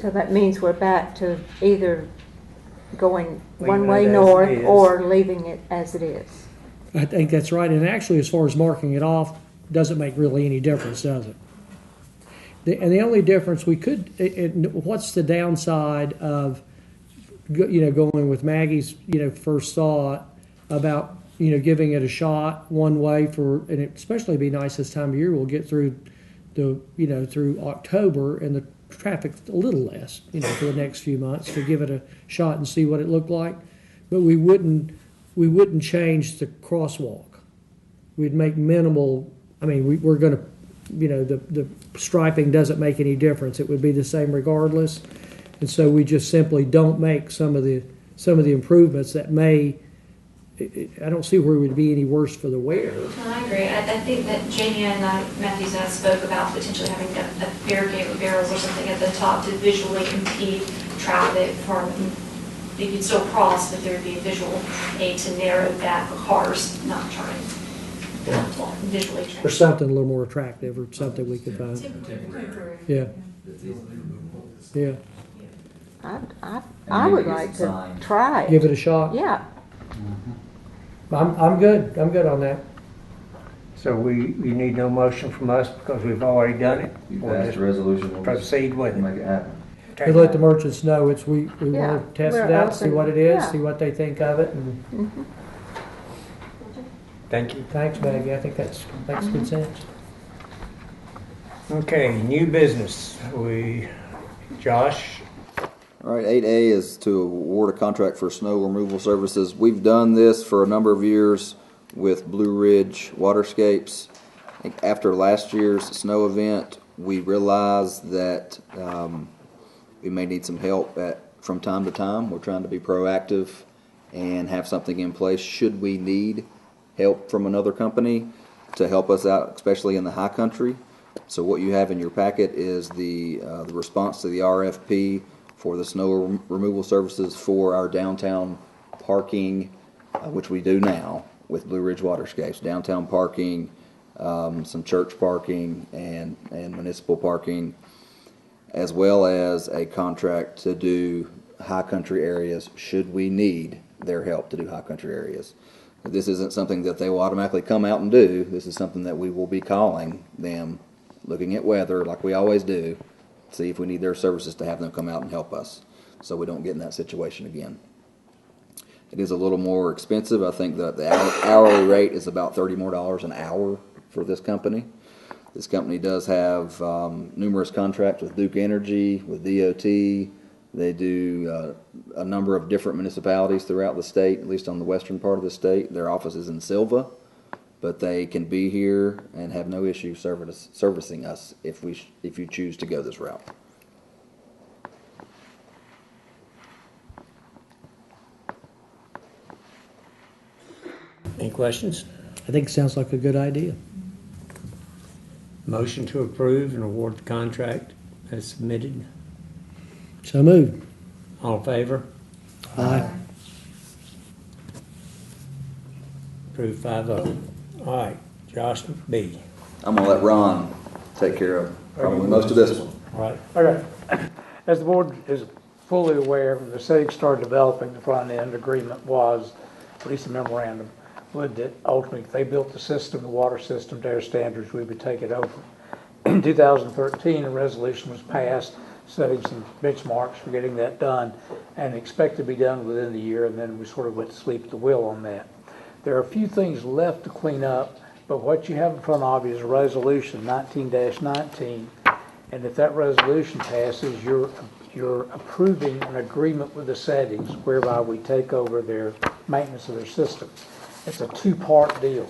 So that means we're back to either going one way north or leaving it as it is. I think that's right. And actually, as far as marking it off, doesn't make really any difference, does it? And the only difference what's the downside of going with Maggie's first thought about giving it a shot one way and it especially be nice this time of year. We'll get through through October and the traffic's a little less for the next few months to give it a shot and see what it looked like. But we wouldn't change the crosswalk. We'd make minimal. I mean, we're going to. The striping doesn't make any difference. It would be the same regardless, and so we just simply don't make some of the improvements that may. I don't see where it would be any worse for the wearer. No, I agree. I think that Jamie and Matthews and I spoke about potentially having a barricade with barrels or something at the top to visually impede traffic from. You could still cross, but there would be a visual aid to narrow that for cars not turning. Visually or something a little more attractive, or something we could find. Yeah. I would like to try it. Give it a shot. Yeah. I'm good. I'm good on that. So you need no motion from us because we've already done it. We'll just resolution. Proceed with it. Make it happen. We let the merchants know we want to test it out, open. see what it is, see what they think of it, and. Thank you. Thanks, Maggie. I think that makes good sense. Okay, new business. Josh? All right, 8A is to award a contract for snow removal services. We've done this for a number of years with Blue Ridge Waterscapes. I think after last year's snow event, we realized that we may need some help from time to time. We're trying to be proactive and have something in place should we need help from another company to help us out, especially in the high country. So what you have in your packet is the response to the RFP for the snow removal services for our downtown parking, which we do now with Blue Ridge Waterscapes. Downtown parking, some church parking, and municipal parking, as well as a contract to do high country areas should we need their help to do high country areas. This isn't something that they will automatically come out and do. This is something that we will be calling them, looking at weather like we always do, see if we need their services to have them come out and help us so we don't get in that situation again. It is a little more expensive. I think that the hourly rate is about $30 more an hour for this company. This company does have numerous contracts with Duke Energy, with DOT. They do a number of different municipalities throughout the state, at least on the western part of the state. Their office is in Silva, but they can be here and have no issue servicing us if you choose to go this route. Any questions? I think it sounds like a good idea. Motion to approve and award the contract as submitted. So moved. All in favor? Aye. Approved 5-0. All right, Josh B. I'm going to let Ron take care of probably most of this one. All right. Okay. As the board is fully aware, when the city started developing the front end agreement was, at least a memorandum, would that ultimately if they built the system, the water system to their standards, we would take it over. In 2013, a resolution was passed setting some benchmarks for getting that done and expect to be done within the year, and then we sort of went to sleep at the wheel on that. There are a few things left to clean up, but what you have in front of you is resolution 19-19, and if that resolution passes, you're approving an agreement with the settings whereby we take over their maintenance of their system. It's a two-part deal,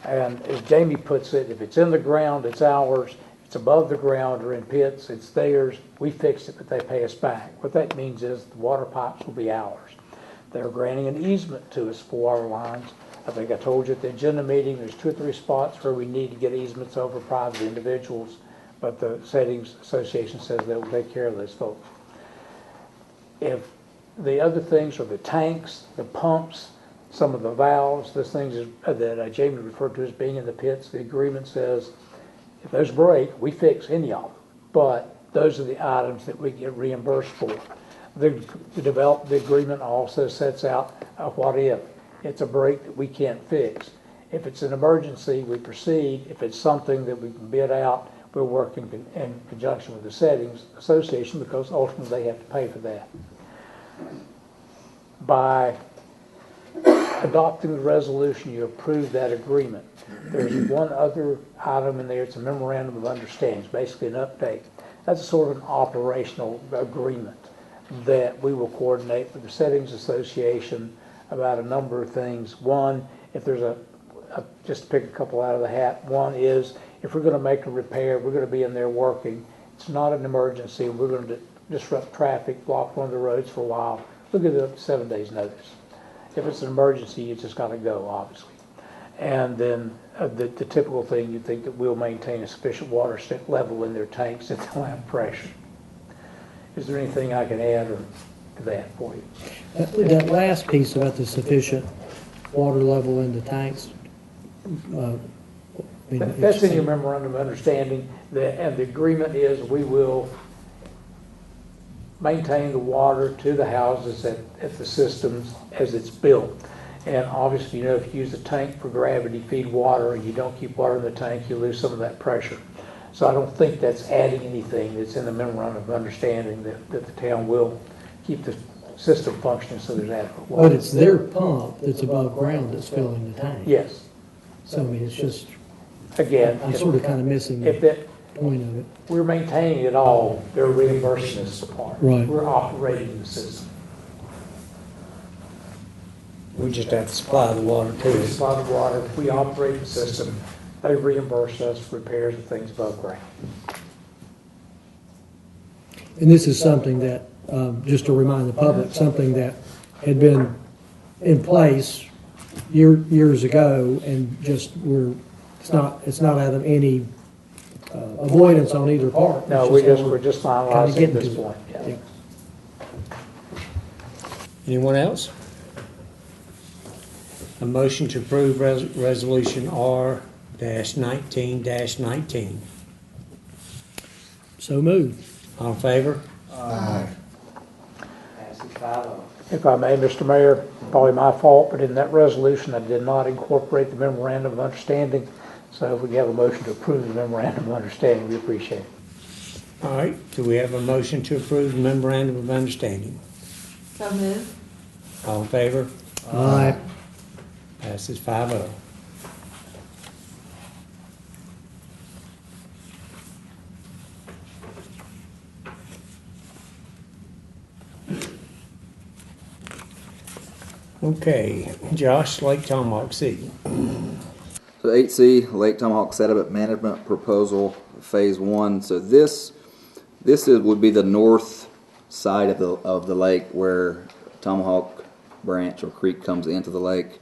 and as Jamie puts it, if it's in the ground, it's ours. If it's above the ground or in pits, it's theirs. We fix it, but they pay us back. What that means is the water pipes will be ours. They're granting an easement to us for our lines. I think I told you at the agenda meeting, there's 2 or 3 spots where we need to get easements over private individuals, but the Settings Association says they'll take care of those folks. If the other things are the tanks, the pumps, some of the valves, those things that Jamie referred to as being in the pits, the agreement says if those break, we fix any of them, but those are the items that we get reimbursed for. The agreement also sets out what if it's a break that we can't fix. If it's an emergency, we proceed. If it's something that we can bid out, we're working in conjunction with the Settings Association because ultimately they have to pay for that. By adopting the resolution, you approve that agreement. There's one other item in there. It's a memorandum of understanding. It's basically an update. That's a sort of an operational agreement that we will coordinate with the Settings Association about a number of things. One, if there's just to pick a couple out of the hat, one is if we're going to make a repair, we're going to be in there working. It's not an emergency, and we're going to disrupt traffic, block one of the roads for a while. We'll give it 7 days notice. If it's an emergency, you just got to go, obviously. And then the typical thing, you think that we'll maintain a sufficient water level in their tanks that they'll have pressure. Is there anything I can add to that for you? That last piece about the sufficient water level in the tanks. That's in your memorandum of understanding, and the agreement is we will maintain the water to the houses at the systems as it's built. And obviously, you know, if you use a tank for gravity feed water and you don't keep water in the tank, you lose some of that pressure. So I don't think that's adding anything. That's in the memorandum of understanding that the town will keep the system functioning so there's adequate water. But it's their pump that's above ground that's filling the tank. Yes. So I mean, it's just, Again, I'm sort of kind of missing if that. point of it. We're maintaining it all, they're reimbursing us part. Right. We're operating the system. We just have to supply the water to We it. supply the water, we operate the system, they reimburse us for repairs and things above ground. And this is something that, just to remind the public, something that had been in place years ago, and just it's not out of any avoidance on either part. No, we're just finalizing getting at this to it. point. Yeah. Anyone else? A motion to approve resolution R-19-19. So moved. All in favor? If I may, Mr. Mayor, probably my fault, but in that resolution, I did not incorporate the memorandum of understanding. So if we have a motion to approve the memorandum of understanding, we appreciate it. All right, do we have a motion to approve the memorandum of understanding? So moved. All in favor? Aye. Passes 5-0. Okay, Josh, Lake Tomahawk City. So 8C, Lake Tomahawk Sediment Management Proposal, Phase 1. So this would be the north side of the lake where Tomahawk Branch or Creek comes into the lake.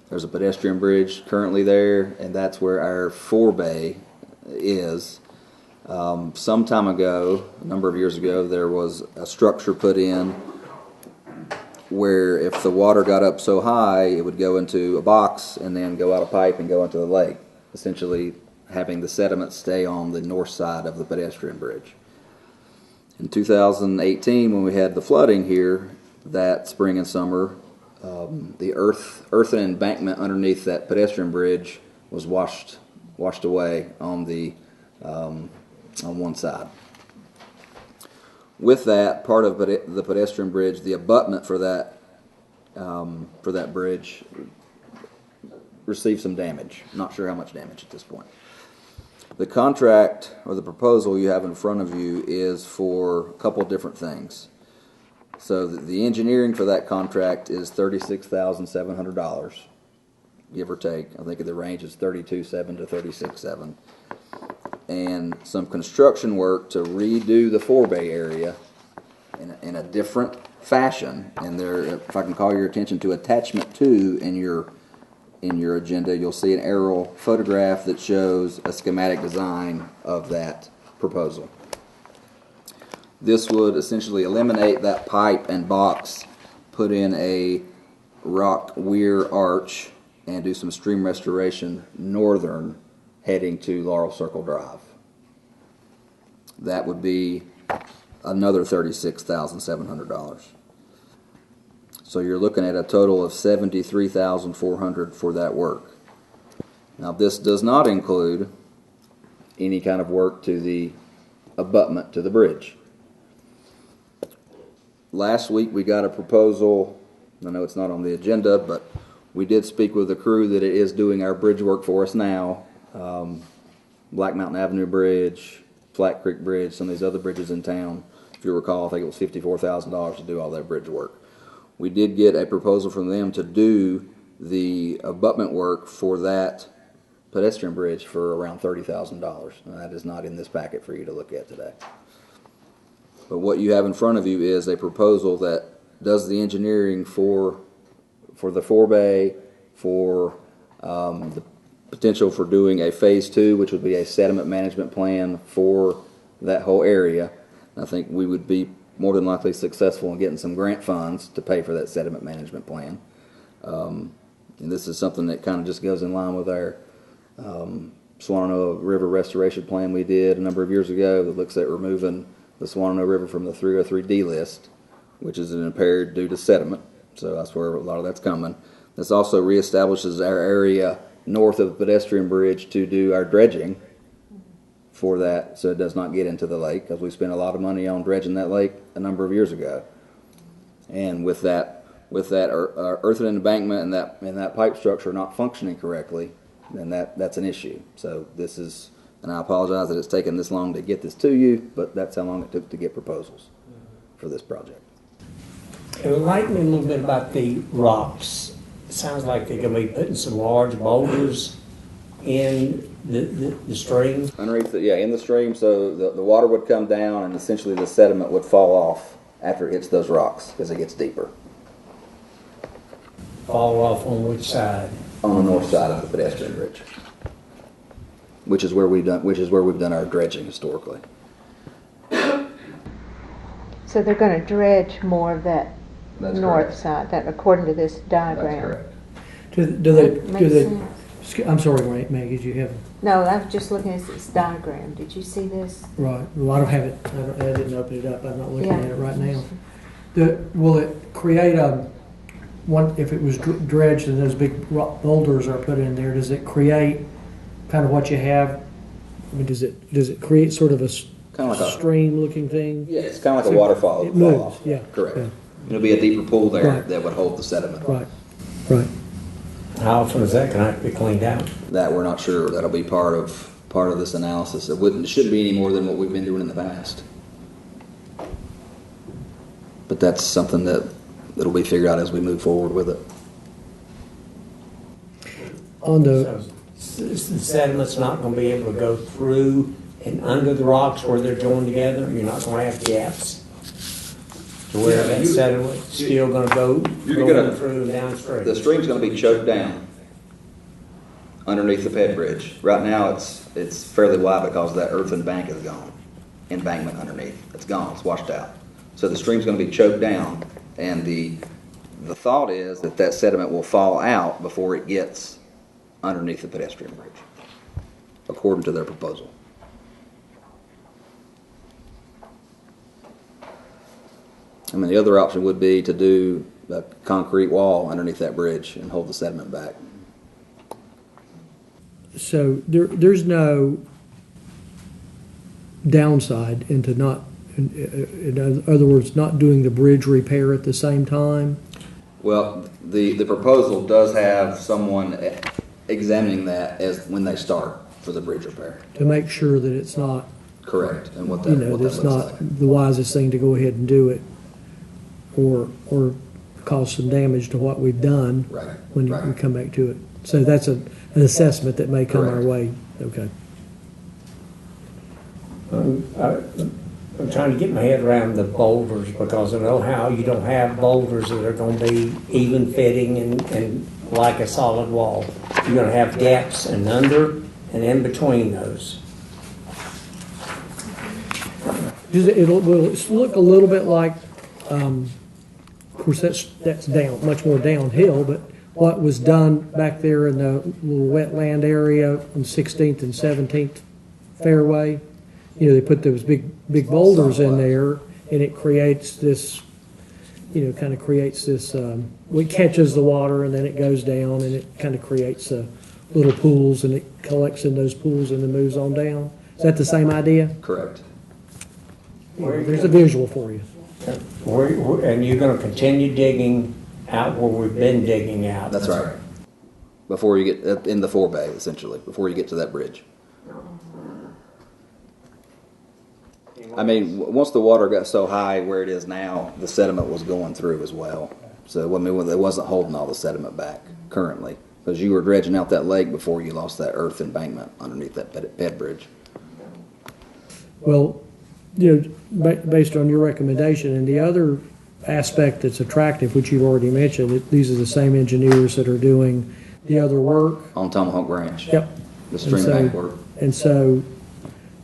There's a pedestrian bridge currently there, and that's where our forebay is. Some time ago, a number of years ago, there was a structure put in where if the water got up so high, it would go into a box and then go out a pipe and go into the lake, essentially having the sediment stay on the north side of the pedestrian bridge. In 2018, when we had the flooding here that spring and summer, the earthen embankment underneath that pedestrian bridge was washed away on on one side. With that, part of the pedestrian bridge, the abutment for that bridge received some damage. Not sure how much damage at this point. The contract or the proposal you have in front of you is for a couple of different things. So the engineering for that contract is $36,700, give or take. I think the range is $32,700 to $36,700. And some construction work to redo the forebay area in a different fashion. And there, if I can call your attention to attachment 2 in your agenda, you'll see an aerial photograph that shows a schematic design of that proposal. This would essentially eliminate that pipe and box, put in a rock weir arch, and do some stream restoration northern heading to Laurel Circle Drive. That would be another $36,700. So you're looking at a total of $73,400 for that work. Now this does not include any kind of work to the abutment to the bridge. Last week we got a proposal, I know it's not on the agenda, but we did speak with the crew that it is doing our bridge work for us now. Black Mountain Avenue Bridge, Flat Creek Bridge, some of these other bridges in town. If you recall, I think it was $54,000 to do all that bridge work. We did get a proposal from them to do the abutment work for that pedestrian bridge for around $30,000. That is not in this packet for you to look at today. But what you have in front of you is a proposal that does the engineering for the forebay, for the potential for doing a phase 2, which would be a sediment management plan for that whole area. I think we would be more than likely successful in getting some grant funds to pay for that sediment management plan. And this is something that kind of just goes in line with our Swannanoa River restoration plan we did a number of years ago that looks at removing the Swannanoa River from the 303D list, which is impaired due to sediment. So that's where a lot of that's coming. This also reestablishes our area north of the pedestrian bridge to do our dredging for that, so it does not get into the lake, because we spent a lot of money on dredging that lake a number of years ago. And with that earthen embankment and that pipe structure not functioning correctly, then that's an issue. So this is And I apologize that it's taken this long to get this to you, but that's how long it took to get proposals for this project. Enlighten me a little bit about the rocks. It sounds like they're going to be putting some large boulders in the stream. Underneath, in the stream, so the water would come down and essentially the sediment would fall off after it hits those rocks as it gets deeper. Fall off on which side? On the north side of the pedestrian bridge, which is where we've done our dredging historically. So they're going to dredge more of that That's north correct. side, that according to this diagram. That's correct. Do they, That makes sense. I'm sorry, Maggie, did you have, No, I was just looking at this diagram. Did you see this? right, well, I don't have it, I didn't open it up, I'm not looking Yeah. at it right now. Will it create if it was dredged and those big rock boulders are put in there, does it create kind of what you have? I mean, does it create sort of a Kind of like a stream-looking thing? Yeah, it's kind of like a waterfall. It moves, fall off. yeah. Correct. Yeah. It'll be a deeper pool there Right. that would hold the sediment. Right, right. How often is that going to have to be cleaned out? That we're not sure. That'll be part of this analysis. It shouldn't be any more than what we've been doing in the past. But that's something that'll be figured out as we move forward with it. On the, So the sediment's not going to be able to go through and under the rocks where they're joined together? You're not going to have gaps to where that sediment's still going to go gonna- through and downstream? The stream's going to be choked down underneath the ped bridge. Right now, it's fairly wide because that earthen bank is gone. Embankment underneath, it's gone. It's washed out. So the stream's going to be choked down, and the thought is that sediment will fall out before it gets underneath the pedestrian bridge, according to their proposal. I mean, the other option would be to do a concrete wall underneath that bridge and hold the sediment back. so there's no downside into not, in other words, not doing the bridge repair at the same time? Well, the proposal does have someone examining that as when they start for the bridge repair. To make sure that it's not, Correct, and what that, you know, what that that's looks not like. the wisest thing to go ahead and do it, or cause some damage to what we've done Right, when we right. come back to it. So that's an assessment that may come our Correct. way. Okay. I'm trying to get my head around the boulders because I know how you don't have boulders that are going to be even fitting and like a solid wall. You're going to have gaps and under and in between those. Will it look a little bit like, of course, that's down, much more downhill, but what was done back there in the little wetland area on 16th and 17th fairway? You know, they put those big boulders in there, and it creates this, you know, kind of creates this, it catches the water, and then it goes down, and it kind of creates little pools, and it collects in those pools and then moves on down. Is that the same idea? Correct. There's a visual for you. And you're going to continue digging out where we've been digging out. That's right. Before you get in the forebay, essentially, before you get to that bridge. I mean, once the water got so high where it is now, the sediment was going through as well. So, I mean, it wasn't holding all the sediment back currently because you were dredging out that lake before you lost that earth embankment underneath that bed bridge. Well, you know, based on your recommendation, and the other aspect that's attractive, which you've already mentioned, these are the same engineers that are doing the other work. On Tomahawk Branch. Yep. The stream bank work. And so,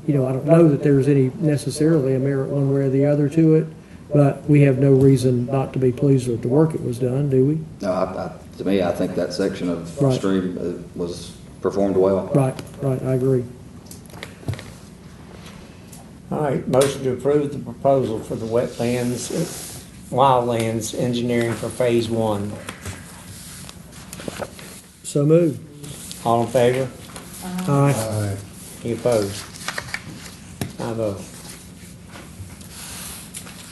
you know, I don't know that there's any necessarily a merit one way or the other to it, but we have no reason not to be pleased with the work that was done, do we? No, to me, I think that section of Right. stream was performed well. Right, I agree. All right, motion to approve the proposal for the wetlands, wildlands engineering for phase one. So moved. All in favor? Aye. Any opposed? I vote.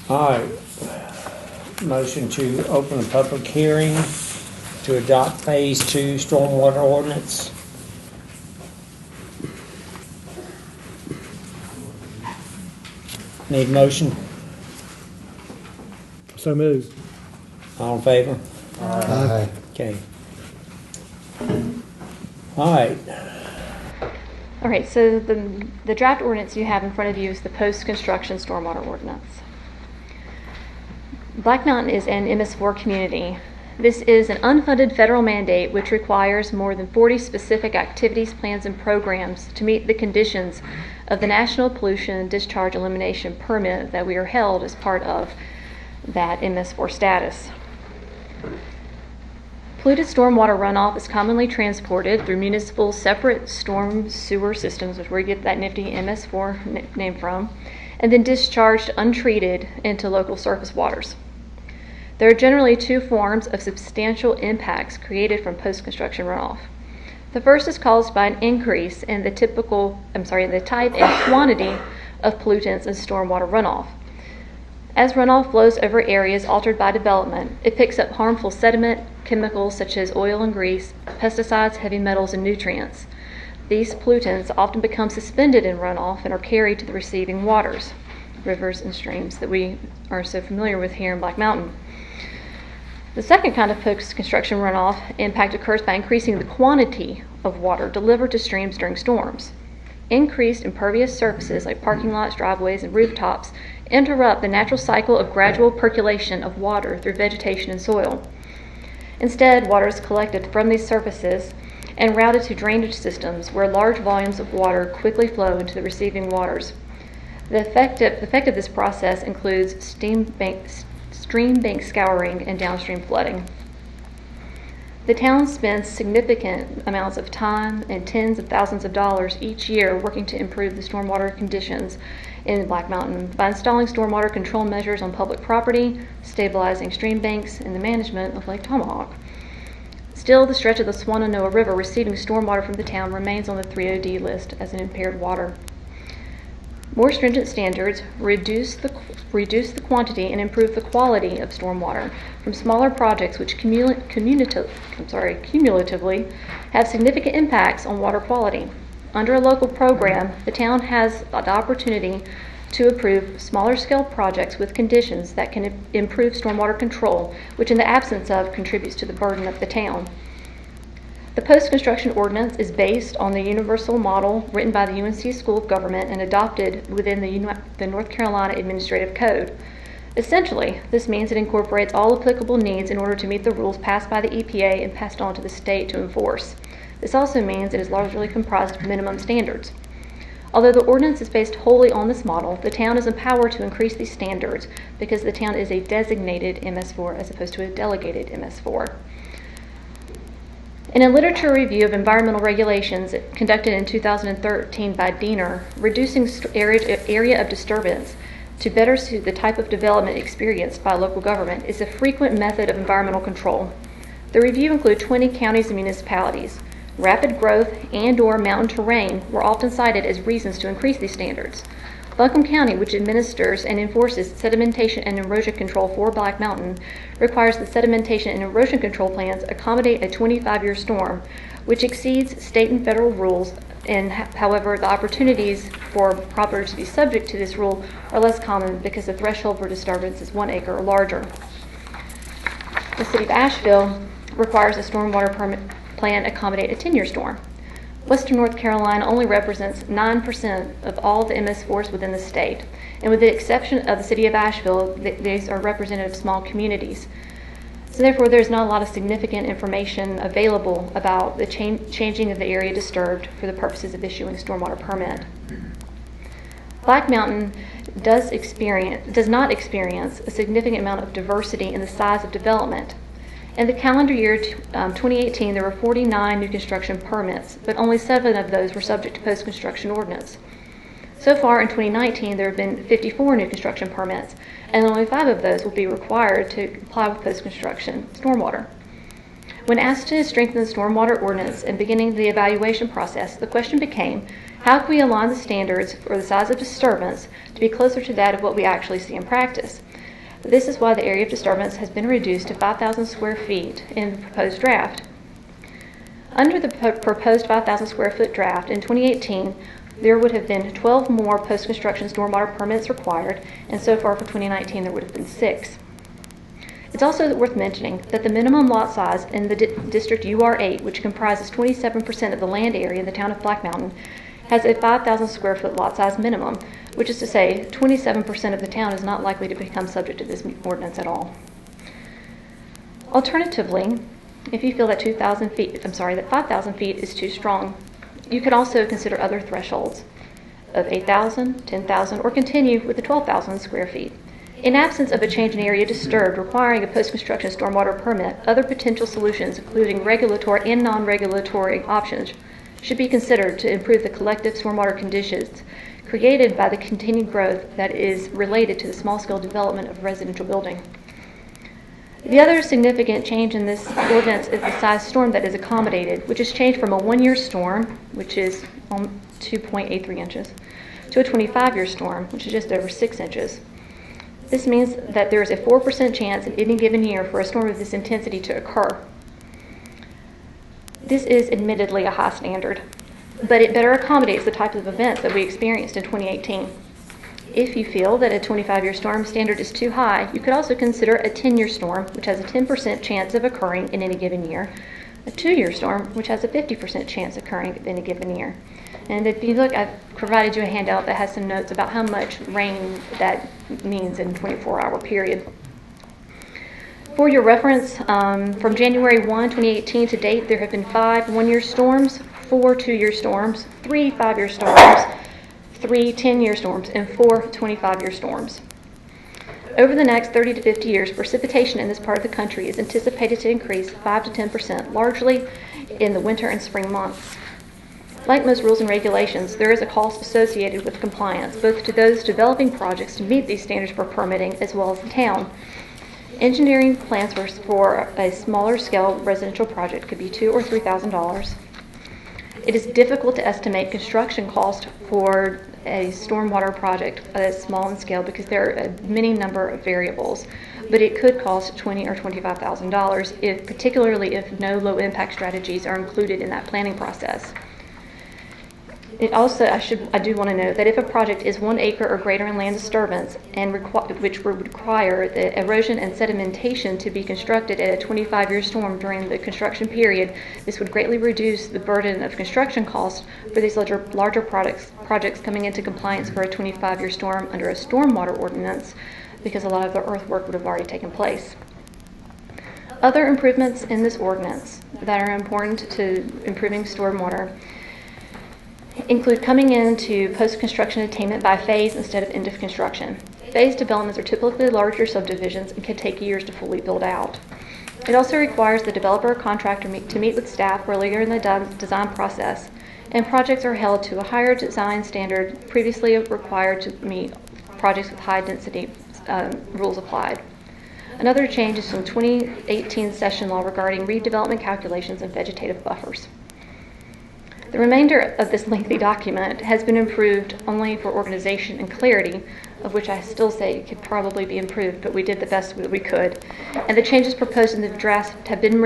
All right, motion to open a public hearing to adopt phase two stormwater ordinance. Need a motion? So moved. All in favor? Aye. Okay. All right. All right, so the draft ordinance you have in front of you is the post-construction stormwater ordinance. Black Mountain is an MS4 community. This is an unfunded federal mandate which requires more than 40 specific activities, plans, and programs to meet the conditions of the National Pollution Discharge Elimination Permit that we are held as part of that MS4 status. Polluted stormwater runoff is commonly transported through municipal separate storm sewer systems, which is where you get that nifty MS4 name from, and then discharged untreated into local surface waters. There are generally two forms of substantial impacts created from post-construction runoff. The first is caused by an increase in the type and quantity of pollutants in stormwater runoff. As runoff flows over areas altered by development, it picks up harmful sediment, chemicals such as oil and grease, pesticides, heavy metals, and nutrients. These pollutants often become suspended in runoff and are carried to the receiving waters, rivers and streams that we are so familiar with here in Black Mountain. The second kind of post-construction runoff impact occurs by increasing the quantity of water delivered to streams during storms. Increased impervious surfaces like parking lots, driveways, and rooftops interrupt the natural cycle of gradual percolation of water through vegetation and soil. Instead, water is collected from these surfaces and routed to drainage systems where large volumes of water quickly flow into the receiving waters. The effect of this process includes stream bank scouring and downstream flooding. The town spends significant amounts of time and tens of thousands of dollars each year working to improve the stormwater conditions in Black Mountain by installing stormwater control measures on public property, stabilizing stream banks, and the management of Lake Tomahawk. Still, the stretch of the Swannanoa River receiving stormwater from the town remains on the 3OD list as an impaired water. More stringent standards reduce the quantity and improve the quality of stormwater from smaller projects which cumulatively have significant impacts on water quality. Under a local program, the town has the opportunity to approve smaller scale projects with conditions that can improve stormwater control, which in the absence of contributes to the burden of the town. The post-construction ordinance is based on the universal model written by the UNC School of Government and adopted within the North Carolina Administrative Code. Essentially, this means it incorporates all applicable needs in order to meet the rules passed by the EPA and passed on to the state to enforce. This also means it is largely comprised of minimum standards. Although the ordinance is based wholly on this model, the town is empowered to increase these standards because the town is a designated MS4 as opposed to a delegated MS4. In a literature review of environmental regulations conducted in 2013 by Diener, reducing area of disturbance to better suit the type of development experienced by local government is a frequent method of environmental control. The review included 20 counties and municipalities. Rapid growth and/or mountain terrain were often cited as reasons to increase these standards. Buncombe County, which administers and enforces sedimentation and erosion control for Black Mountain, requires that sedimentation and erosion control plans accommodate a 25-year storm, which exceeds state and federal rules, and however, the opportunities for property to be subject to this rule are less common because the threshold for disturbance is 1 acre or larger. The City of Asheville requires a stormwater permit plan accommodate a 10-year storm. Western North Carolina only represents 9% of all the MS4s within the state, and with the exception of the City of Asheville, these are representative of small communities. So therefore, there's not a lot of significant information available about the changing of the area disturbed for the purposes of issuing a stormwater permit. Black Mountain does not experience a significant amount of diversity in the size of development. In the calendar year 2018, there were 49 new construction permits, but only 7 of those were subject to post-construction ordinance. So far in 2019, there have been 54 new construction permits, and only 5 of those will be required to comply with post-construction stormwater. When asked to strengthen the stormwater ordinance and beginning the evaluation process, the question became, how can we align the standards for the size of disturbance to be closer to that of what we actually see in practice? This is why the area of disturbance has been reduced to 5,000 square feet in the proposed draft. Under the proposed 5,000 square foot draft in 2018, there would have been 12 more post-construction stormwater permits required, and so far for 2019 there would have been 6. It's also worth mentioning that the minimum lot size in the District UR8, which comprises 27% of the land area in the town of Black Mountain, has a 5,000 square foot lot size minimum, which is to say 27% of the town is not likely to become subject to this ordinance at all. Alternatively, if you feel that 5,000 feet is too strong, you could also consider other thresholds of 8,000, 10,000, or continue with the 12,000 square feet. In absence of a change in area disturbed requiring a post-construction stormwater permit, other potential solutions, including regulatory and non-regulatory options, should be considered to improve the collective stormwater conditions created by the continued growth that is related to the small-scale development of residential building. The other significant change in this ordinance is the size storm that is accommodated, which has changed from a 1-year storm, which is 2.83 inches, to a 25-year storm, which is just over 6 inches. This means that there is a 4% chance in any given year for a storm of this intensity to occur. This is admittedly a high standard, but it better accommodates the type of events that we experienced in 2018. If you feel that a 25-year storm standard is too high, you could also consider a 10-year storm, which has a 10% chance of occurring in any given year, a 2-year storm, which has a 50% chance of occurring in a given year. And if you look, I've provided you a handout that has some notes about how much rain that means in a 24-hour period. For your reference, from January 1, 2018 to date, there have been 5 1-year storms, 4 2-year storms, 3 5-year storms, 3 10-year storms, and 4 25-year storms. Over the next 30 to 50 years, precipitation in this part of the country is anticipated to increase 5 to 10%, largely in the winter and spring months. Like most rules and regulations, there is a cost associated with compliance, both to those developing projects to meet these standards for permitting as well as the town. Engineering plans for a smaller scale residential project could be $2,000 or $3,000. It is difficult to estimate construction cost for a stormwater project small in scale because there are a many number of variables, but it could cost $20,000 or $25,000, particularly if no low impact strategies are included in that planning process. It also, I do want to note that if a project is 1 acre or greater in land disturbance, and which would require the erosion and sedimentation to be constructed at a 25-year storm during the construction period, this would greatly reduce the burden of construction costs for these larger projects coming into compliance for a 25-year storm under a stormwater ordinance, because a lot of the earthwork would have already taken place. Other improvements in this ordinance that are important to improving stormwater include coming into post-construction attainment by phase instead of end of construction. Phase developments are typically larger subdivisions and can take years to fully build out. It also requires the developer or contractor to meet with staff earlier in the design process, and projects are held to a higher design standard previously required to meet projects with high density rules applied. Another change is from 2018 session law regarding redevelopment calculations and vegetative buffers. The remainder of this lengthy document has been improved only for organization and clarity, of which I still say it could probably be improved, but we did the best we could. And the changes proposed in the draft have been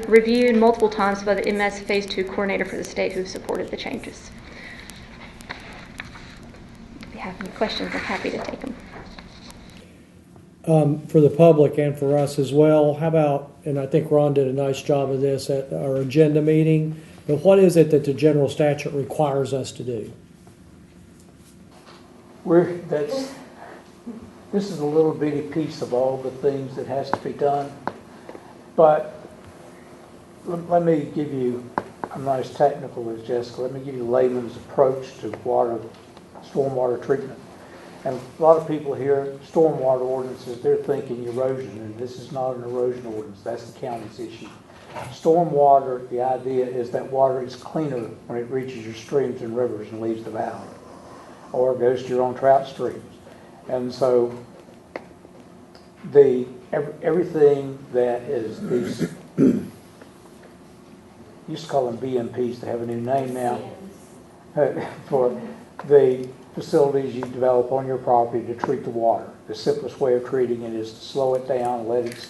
reviewed multiple times by the MS Phase 2 coordinator for the state who supported the changes. If you have any questions, I'm happy to take them. For the public and for us as well, how about, and I think Ron did a nice job of this at our agenda meeting, but what is it that the general statute requires us to do? This is a little bitty piece of all the things that has to be done, but let me give you, I'm not as technical as Jessica, let me give you layman's approach to stormwater treatment. And a lot of people hear stormwater ordinances, they're thinking erosion, and this is not an erosion ordinance, that's the county's issue. Stormwater, the idea is that water is cleaner when it reaches your streams and rivers and leaves the valley, or goes to your own trout streams. And so everything that is these, used to call them BMPs, they have a new name now, for the facilities you develop on your property to treat the water. The simplest way of treating it is to slow it down, let it,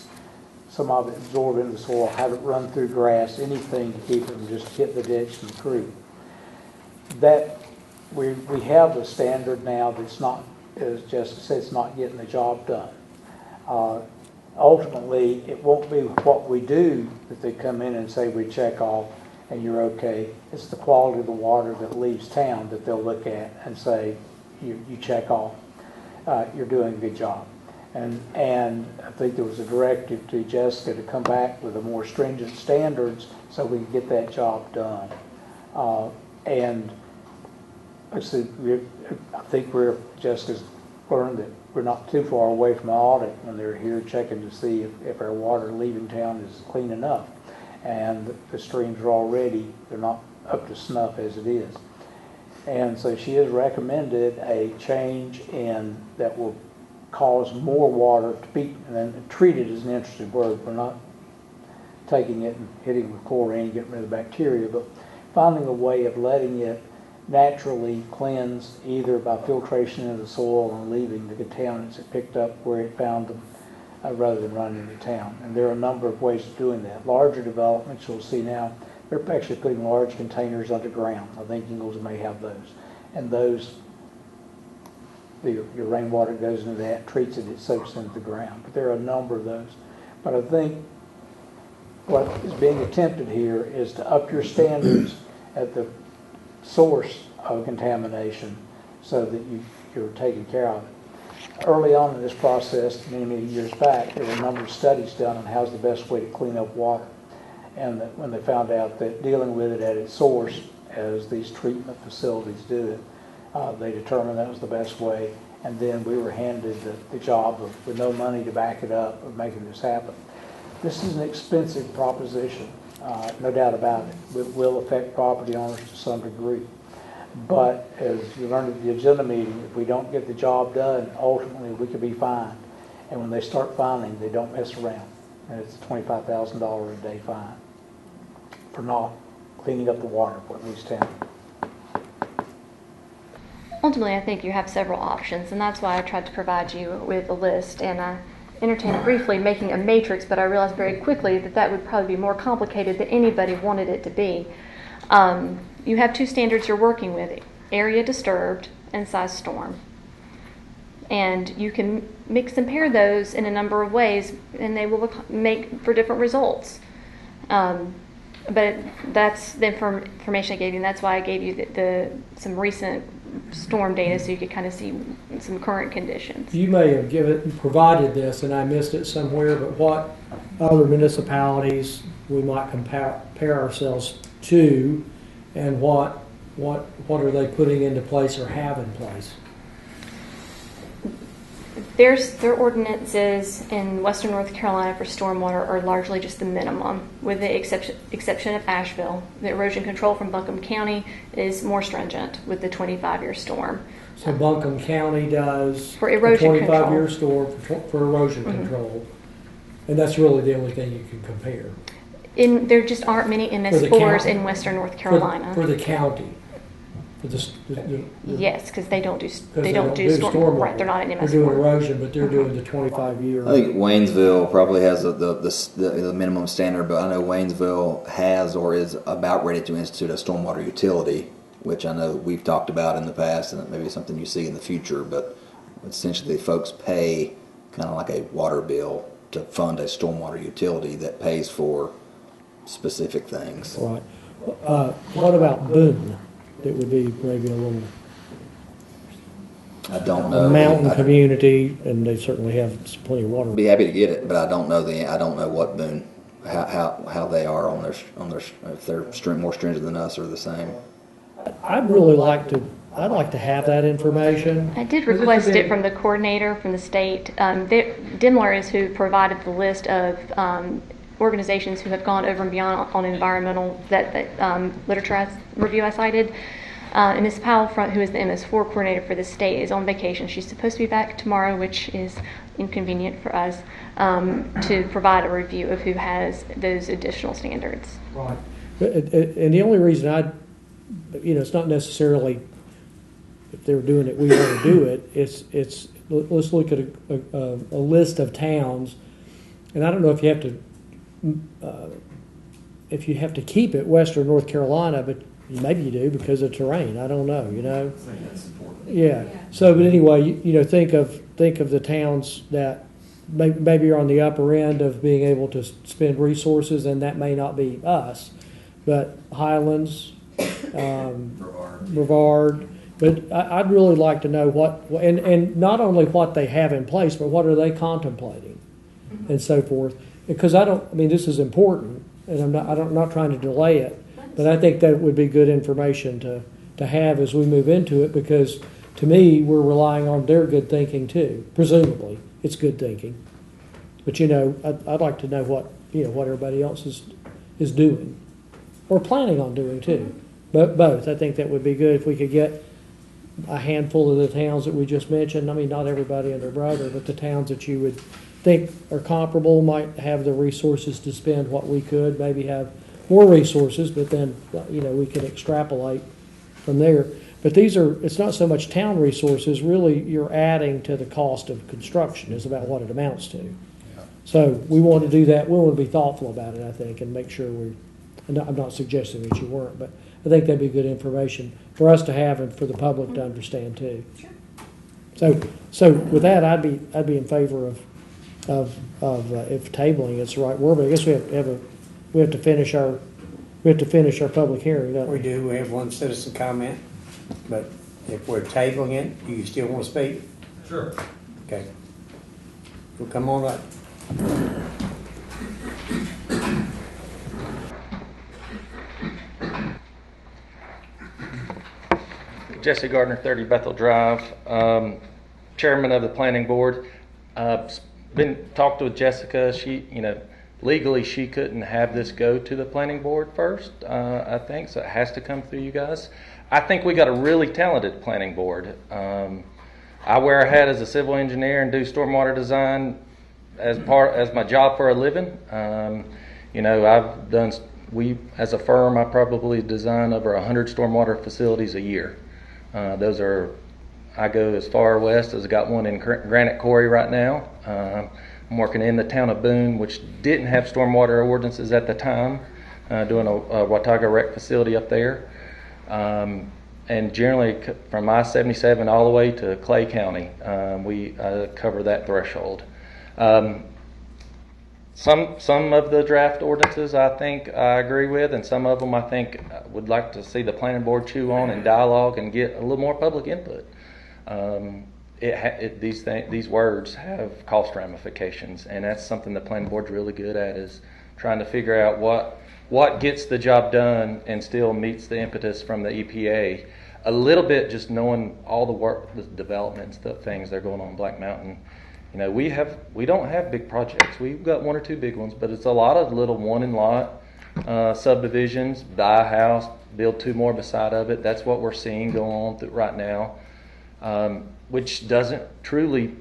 some of it absorb into the soil, have it run through grass, anything to keep it from just hitting the ditch and the creek. that, we have a standard now that's not, as Jessica said, it's not getting the job done. Ultimately, it won't be what we do that they come in and say we check off and you're okay. It's the quality of the water that leaves town that they'll look at and say, you check off, you're doing a good job. And I think there was a directive to Jessica to come back with a more stringent standards so we can get that job done. And I said, I think Jessica's learned that we're not too far away from audit when they're here checking to see if our water leaving town is clean enough. And the streams are already, they're not up to snuff as it is. And so she has recommended a change in that will cause more water to be, and then treated is an interesting word. We're not taking it and hitting it with chlorine, getting rid of the bacteria, but finding a way of letting it naturally cleanse either by filtration into the soil and leaving the contaminants it picked up where it found them rather than running into town. And there are a number of ways of doing that. Larger developments you'll see now, they're actually putting large containers underground. I think Ingalls may have those. And those, your rainwater goes into that, treats it, it soaks into the ground. But there are a number of those. But I think what is being attempted here is to up your standards at the source of contamination so that you're taking care of it. Early on in this process, many years back, there were a number of studies done on how's the best way to clean up water. And that when they found out that dealing with it at its source, as these treatment facilities do it, they determined that was the best way. And then we were handed the job of, with no money to back it up, of making this happen. This is an expensive proposition, no doubt about it. It will affect property owners to some degree. But as you learned at the agenda meeting, if we don't get the job done, ultimately we could be fined. And when they start fining, they don't mess around. And it's a $25,000 a day fine for not cleaning up the water for at least 10. Ultimately, I think you have several options, and that's why I tried to provide you with a list. And I entertained briefly making a matrix, but I realized very quickly that that would probably be more complicated than anybody wanted it to be. You have two standards you're working with: area disturbed and size storm. And you can mix and pair those in a number of ways, and they will make for different results. But that's the information I gave you, and that's why I gave you some recent storm data so you could kind of see some current conditions. You may have provided this, and I missed it somewhere, but what other municipalities we might compare ourselves to, and what are they putting into place or have in place? Their ordinances in Western North Carolina for stormwater are largely just the minimum, with the exception of Asheville. The erosion control from Buncombe County is more stringent with the 25-year storm. So Buncombe County does for erosion 25-year storm for erosion control, and that's really the only thing you can compare. There just aren't many MS4s in Western North Carolina. For the county. Yes, because they don't do storm. Right, they're not an MS4. They're doing erosion, but they're doing the 25-year. I think Waynesville probably has the minimum standard, but I know Waynesville has or is about ready to institute a stormwater utility, which I know we've talked about in the past, and it may be something you see in the future. But essentially, folks pay kind of like a water bill to fund a stormwater utility that pays for specific things. Right. What about Boone? It would be maybe a little. I don't know. A mountain community, and they certainly have plenty of water. I'd be happy to get it, but I don't know what Boone, how they are on their if they're more stringent than us or the same. I'd like to have that information. I did request it from the coordinator from the state. Dimler is who provided the list of organizations who have gone over and beyond on environmental literature review I cited. And Ms. Powell, who is the MS4 coordinator for the state, is on vacation. She's supposed to be back tomorrow, which is inconvenient for us, to provide a review of who has those additional standards. Right. And the only reason it's not necessarily if they're doing it, we want to do it. It's let's look at a list of towns, and I don't know if you have to keep it Western North Carolina, but Maybe you do because of terrain. I don't know. You know. Yeah. So, but anyway, you know, think of the towns that maybe are on the upper end of being able to spend resources, and that may not be us, but Highlands, Brevard. But I'd really like to know and not only what they have in place, but what are they contemplating, and so forth. Because this is important, and I'm not trying to delay it, but I think that would be good information to have as we move into it, because to me, we're relying on their good thinking too. Presumably, it's good thinking. But you know, I'd like to know what everybody else is doing, or planning on doing too. But both, I think that would be good if we could get a handful of the towns that we just mentioned. I mean, not everybody and their brother, but the towns that you would think are comparable might have the resources to spend what we could. Maybe have more resources, but then we can extrapolate from there. But it's not so much town resources. Really, you're adding to the cost of construction is about what it amounts to. So we want to do that. We want to be thoughtful about it, I think, and make sure I'm not suggesting that you weren't, but I think that'd be good information for us to have and for the public to understand too. Sure. So with that, I'd be in favor of if tabling is the right word. But I guess we have to finish our public hearing. Don't we? We do. We have one citizen comment, but if we're tabling it, do you still want to speak? Sure. Okay. Well, come on up. Jesse Gardner, 30 Bethel Drive, chairman of the planning board. Been talked with Jessica. She, legally she couldn't have this go to the planning board first. I think so. It has to come through you guys. I think we got a really talented planning board. I wear a hat as a civil engineer and do stormwater design as my job for a living. As a firm, I probably design over 100 stormwater facilities a year. I go as far west as I got one in Granite Quarry right now. I'm working in the town of Boone, which didn't have stormwater ordinances at the time, doing a Watauga rec facility up there. And generally from I-77 all the way to Clay County, we cover that threshold. Some of the draft ordinances I think I agree with, and some of them I think would like to see the planning board chew on and dialogue and get a little more public input. These words have cost ramifications, and that's something the planning board's really good at, is trying to figure out what gets the job done and still meets the impetus from the EPA. A little bit just knowing all the work, the developments, the things that are going on in Black Mountain. We don't have big projects. We've got one or two big ones, but it's a lot of little one-in-lot subdivisions. Buy a house, build two more beside of it. That's what we're seeing go on right now, which doesn't truly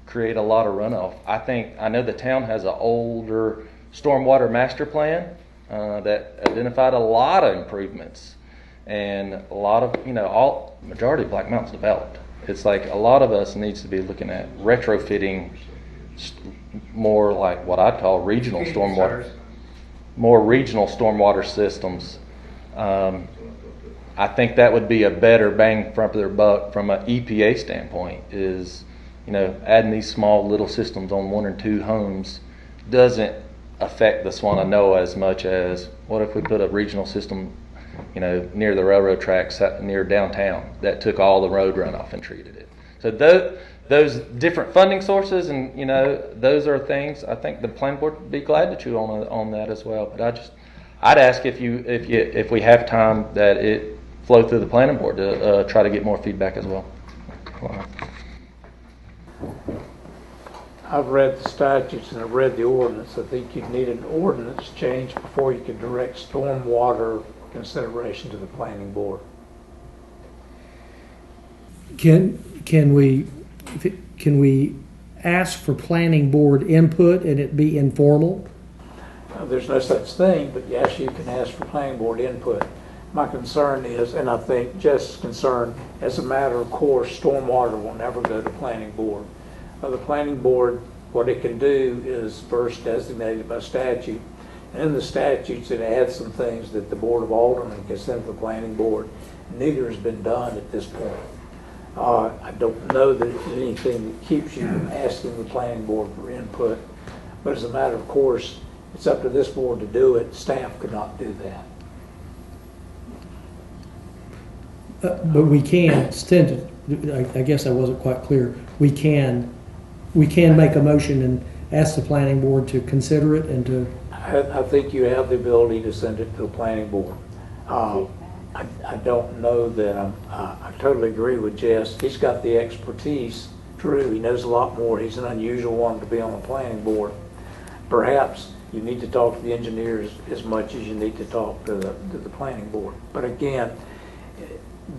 create a lot of runoff. I know the town has an older stormwater master plan that identified a lot of improvements, and a lot of majority of Black Mountain's developed. It's like a lot of us needs to be looking at retrofitting more like what I call regional stormwater systems. I think that would be a better bang for their buck from an EPA standpoint, is adding these small little systems on one or two homes doesn't affect the Swannanoa as much as what if we put a regional system near the railroad tracks near downtown that took all the road runoff and treated it. So those different funding sources, and those are things I think the planning board would be glad to chew on that as well. But I'd ask if we have time that it flow through the planning board to try to get more feedback as well. I've read the statutes and I've read the ordinance. I think you'd need an ordinance change before you can direct stormwater consideration to the planning board. Can we ask for planning board input and it be informal? There's no such thing, but yes, you can ask for planning board input. My concern is, and I think Jess' concern, as a matter of course, stormwater will never go to planning board. The planning board, what it can do is first designated by statute, And in the statutes, it adds some things that the Board of Aldermen can send to the planning board. Neither has been done at this point. I don't know that there's anything that keeps you from asking the planning board for input, but as a matter of course, it's up to this board to do it. Staff could not do that. But we can send it, I guess I wasn't quite clear. We can make a motion and ask the planning board to consider it and to. I think you have the ability to send it to the planning board. I don't know that I totally agree with Jess. He's got the expertise. True, he knows a lot more. He's an unusual one to be on the planning board. Perhaps you need to talk to the engineers as much as you need to talk to the planning board. But again,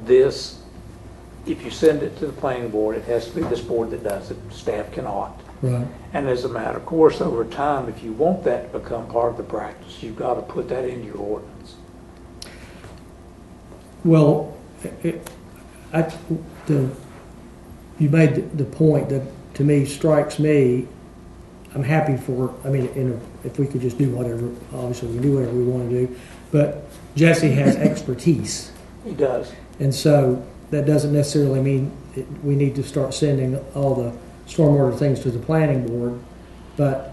this, if you send it to the planning board, it has to be this board that does it. Staff cannot. Right. And as a matter of course, over time, if you want that to become part of the practice, you've got to put that into your ordinance. Well, you made the point that to me strikes me. I'm happy for. I mean, if we could just do whatever, obviously we do whatever we want to do. But Jesse has expertise. He does. And so that doesn't necessarily mean we need to start sending all the stormwater things to the planning board, but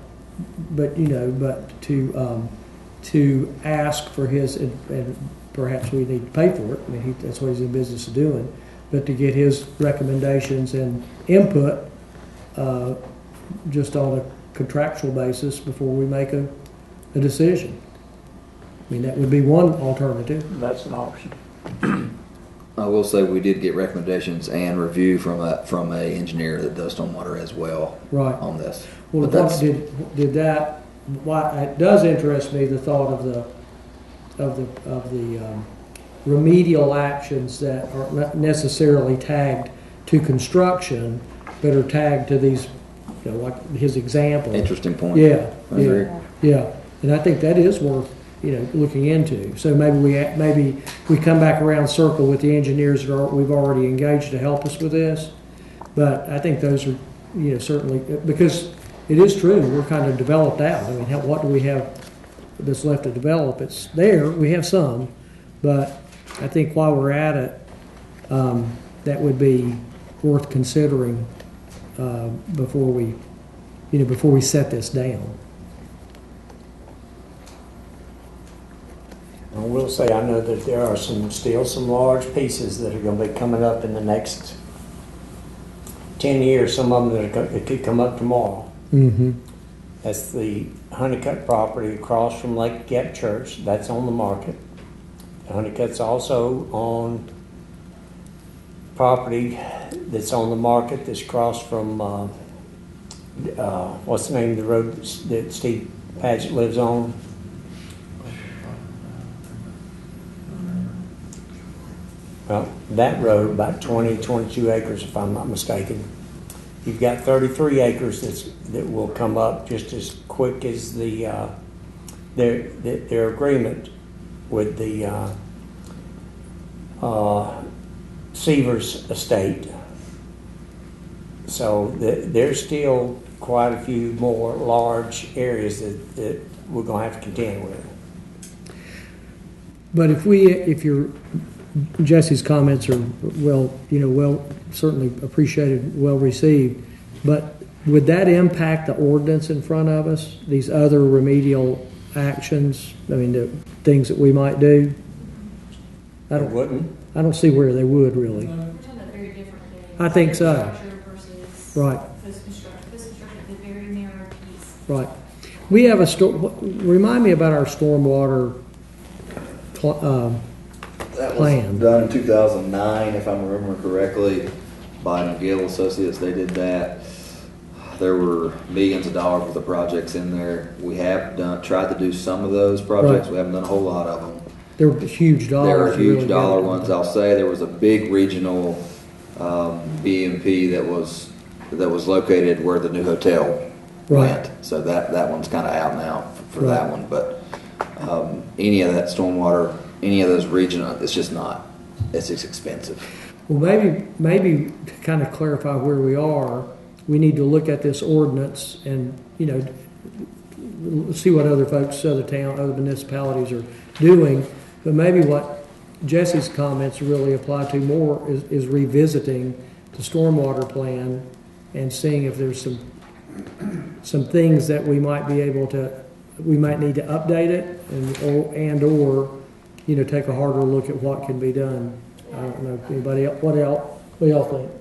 to ask for his, and perhaps we need to pay for it. I mean, that's what he's in business of doing. But to get his recommendations and input, just on a contractual basis before we make a decision. I mean, that would be one alternative. That's an option. I will say we did get recommendations and review from a engineer that does stormwater as well. Right. On this. Well, did that? Why it does interest me, the thought of the remedial actions that are not necessarily tagged to construction, but are tagged to these, like his example. Interesting point. Yeah. I agree. Yeah, and I think that is worth looking into. So maybe we come back around circle with the engineers that we've already engaged to help us with this. But I think those are certainly, because it is true, we're kind of developed out. I mean, what do we have that's left to develop? It's there, we have some, but I think while we're at it, that would be worth considering before we set this down. I will say, I know that there are still some large pieces that are going to be coming up in the next 10 years, some of them that could come up tomorrow. Mm-hmm. That's the Honeycutt property across from Lake Gap Church. That's on the market. Honeycutt's also on property that's on the market that's across from, what's the name of the road that Steve Padgett lives on? Well, that road, about 22 acres, if I'm not mistaken. You've got 33 acres that will come up just as quick as their agreement with the Seavers estate. So there's still quite a few more large areas that we're going to have to contend with. But if Jesse's comments are well certainly appreciated, well received, but would that impact the ordinance in front of us? These other remedial actions, I mean, the things that we might do. I don't see where they would really. We're talking about very different things. I think so. Versus right. Post-construction. Post-construction is a very narrow piece. Right. We have remind me about our stormwater That plan. was done in 2009, if I'm remembering correctly, by McGill Associates. They did that. There were millions of dollars worth of projects in there. We have tried to do some of those projects. Right. We haven't done a whole lot of them. They were huge dollars. There were huge dollar ones. I'll say there was a big regional BMP that was located where the new hotel went. So that one's kind of out now for that one. But any of that stormwater, any of those regional, it's just not. It's just expensive. Well, maybe to kind of clarify where we are, we need to look at this ordinance and see what other folks, other municipalities are doing. But maybe what Jesse's comments really apply to more is revisiting the stormwater plan and seeing if there's some things that we might be able to, we might need to update it or take a harder look at what can be done. I don't know if anybody else, what do y'all think?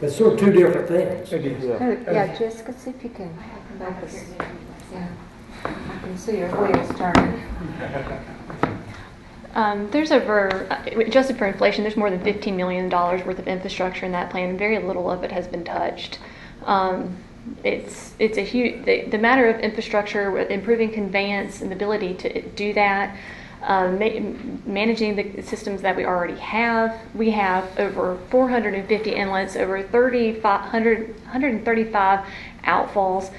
It's sort of two different things. Yeah, Jessica, see if you can focus. Yeah, I can see your wheels turning. There's adjusted for inflation, there's more than $15 million worth of infrastructure in that plan, and very little of it has been touched. It's a huge, the matter of infrastructure, improving conveyance and the ability to do that, managing the systems that we already have. We have over 450 inlets, over 135 outfalls.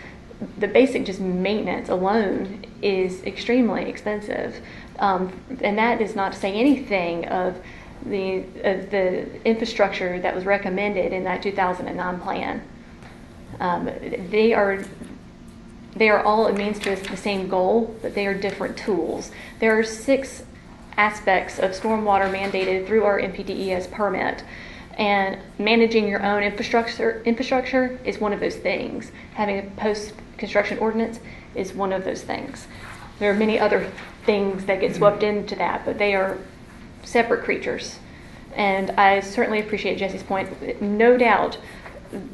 The basic just maintenance alone is extremely expensive. And that is not to say anything of the infrastructure that was recommended in that 2009 plan. They are all, it means to us the same goal, but they are different tools. There are 6 aspects of stormwater mandated through our MPDES permit, and managing your own infrastructure is one of those things. Having a post-construction ordinance is one of those things. There are many other things that get swept into that, but they are separate creatures. And I certainly appreciate Jesse's point. No doubt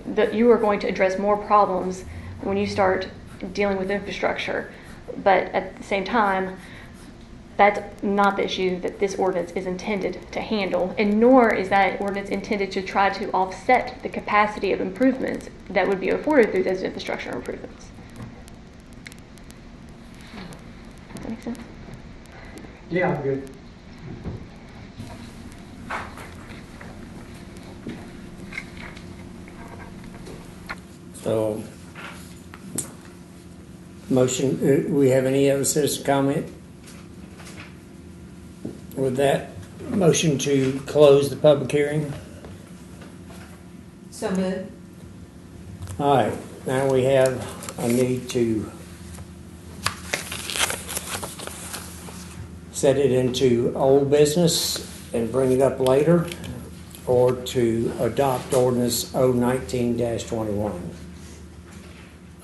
that you are going to address more problems when you start dealing with infrastructure. But at the same time, that's not the issue that this ordinance is intended to handle, and nor is that ordinance intended to try to offset the capacity of improvements that would be afforded through those infrastructure improvements. Does that make sense? Yeah, I'm good. So, motion, we have any other citizen comment? With that, motion to close the public hearing. So moved. All right, now we have a need to set it into old business and bring it up later, or to adopt ordinance 019-21.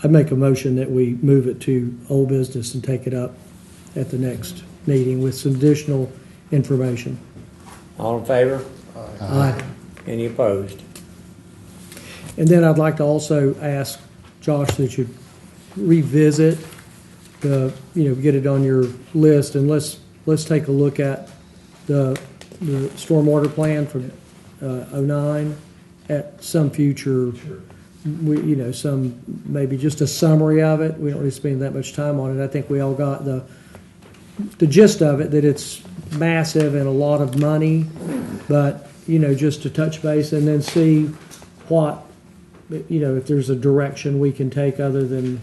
I'd make a motion that we move it to old business and take it up at the next meeting with some additional information. All in favor? Aye. Any opposed? And then I'd like to also ask Josh that you revisit get it on your list, and let's take a look at the stormwater plan from 09 at some future. Some maybe just a summary of it. We don't really spend that much time on it. I think we all got the gist of it, that it's massive and a lot of money, but just to touch base and then see what if there's a direction we can take other than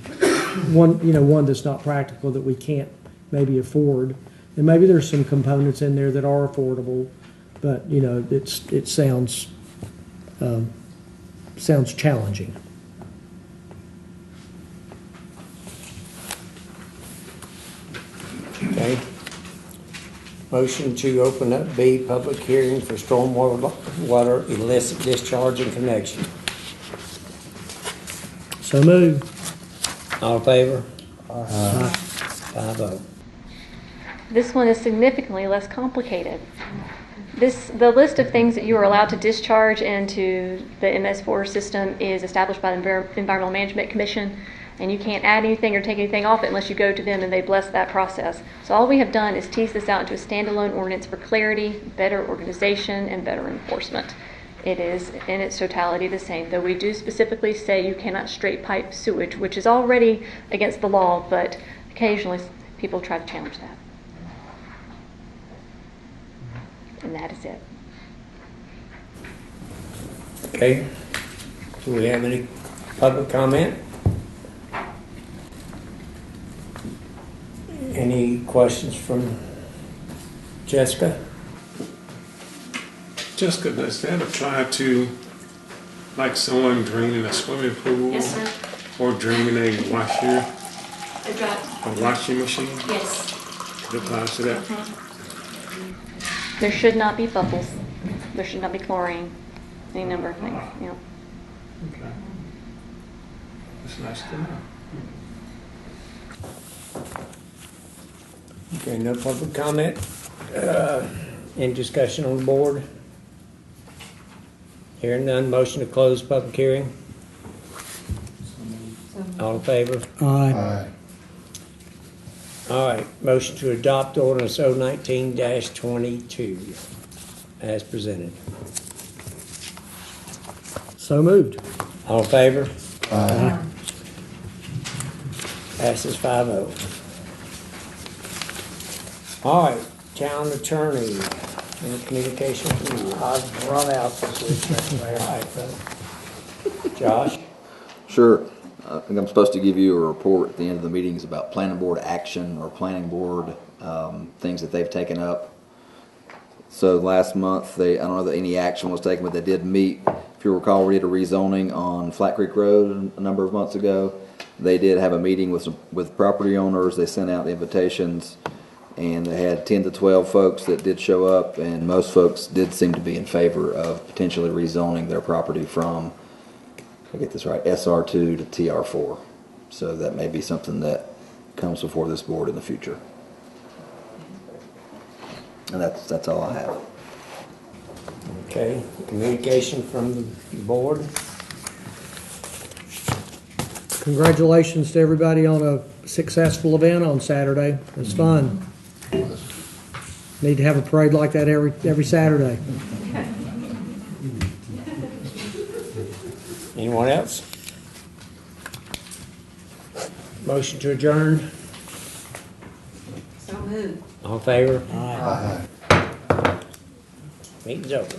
one that's not practical, that we can't maybe afford, and maybe there's some components in there that are affordable, but it sounds challenging. Okay. Motion to open up B, public hearing for stormwater illicit discharge and connection. So moved. All in favor? Aye. 5-0. This one is significantly less complicated. The list of things that you are allowed to discharge into the MS4 system is established by the Environmental Management Commission, and you can't add anything or take anything off it unless you go to them and they bless that process. So all we have done is tease this out into a standalone ordinance for clarity, better organization, and better enforcement. It is in its totality the same, though we do specifically say you cannot straight pipe sewage, which is already against the law, but occasionally people try to challenge that. And that is it. Okay. Do we have any public comment? Any questions from Jessica? Jessica, does that apply to like someone draining a swimming pool? Yes, sir. Or draining a washer? A drop, A washing machine? yes. It applies to that? There should not be bubbles. There should not be chlorine. Any number of things, yeah. Okay. That's nice to know. Okay, no public comment. Any discussion on the board? Hearing none, motion to close public hearing. All in favor? Aye. All right, motion to adopt ordinance 019-22 as presented. So moved. All in favor? Aye. Passes 5-0. All right, town attorney, any communication from you? I've run out this week, Mr. Mayor. All right, Josh? Sure. I think I'm supposed to give you a report at the end of the meetings about planning board action or planning board things that they've taken up. So last month, I don't know that any action was taken, but they did meet. If you recall, we did a rezoning on Flat Creek Road a number of months ago. They did have a meeting with property owners. They sent out invitations, and they had 10 to 12 folks that did show up, and most folks did seem to be in favor of potentially rezoning their property from, I get this right, SR2 to TR4. So that may be something that comes before this board in the future. And that's all I have. Okay, communication from the board? Congratulations to everybody on a successful event on Saturday. It was fun. Need to have a parade like that every Saturday. Anyone else? Motion to adjourn? So moved. All in favor? Aye. Meeting's over.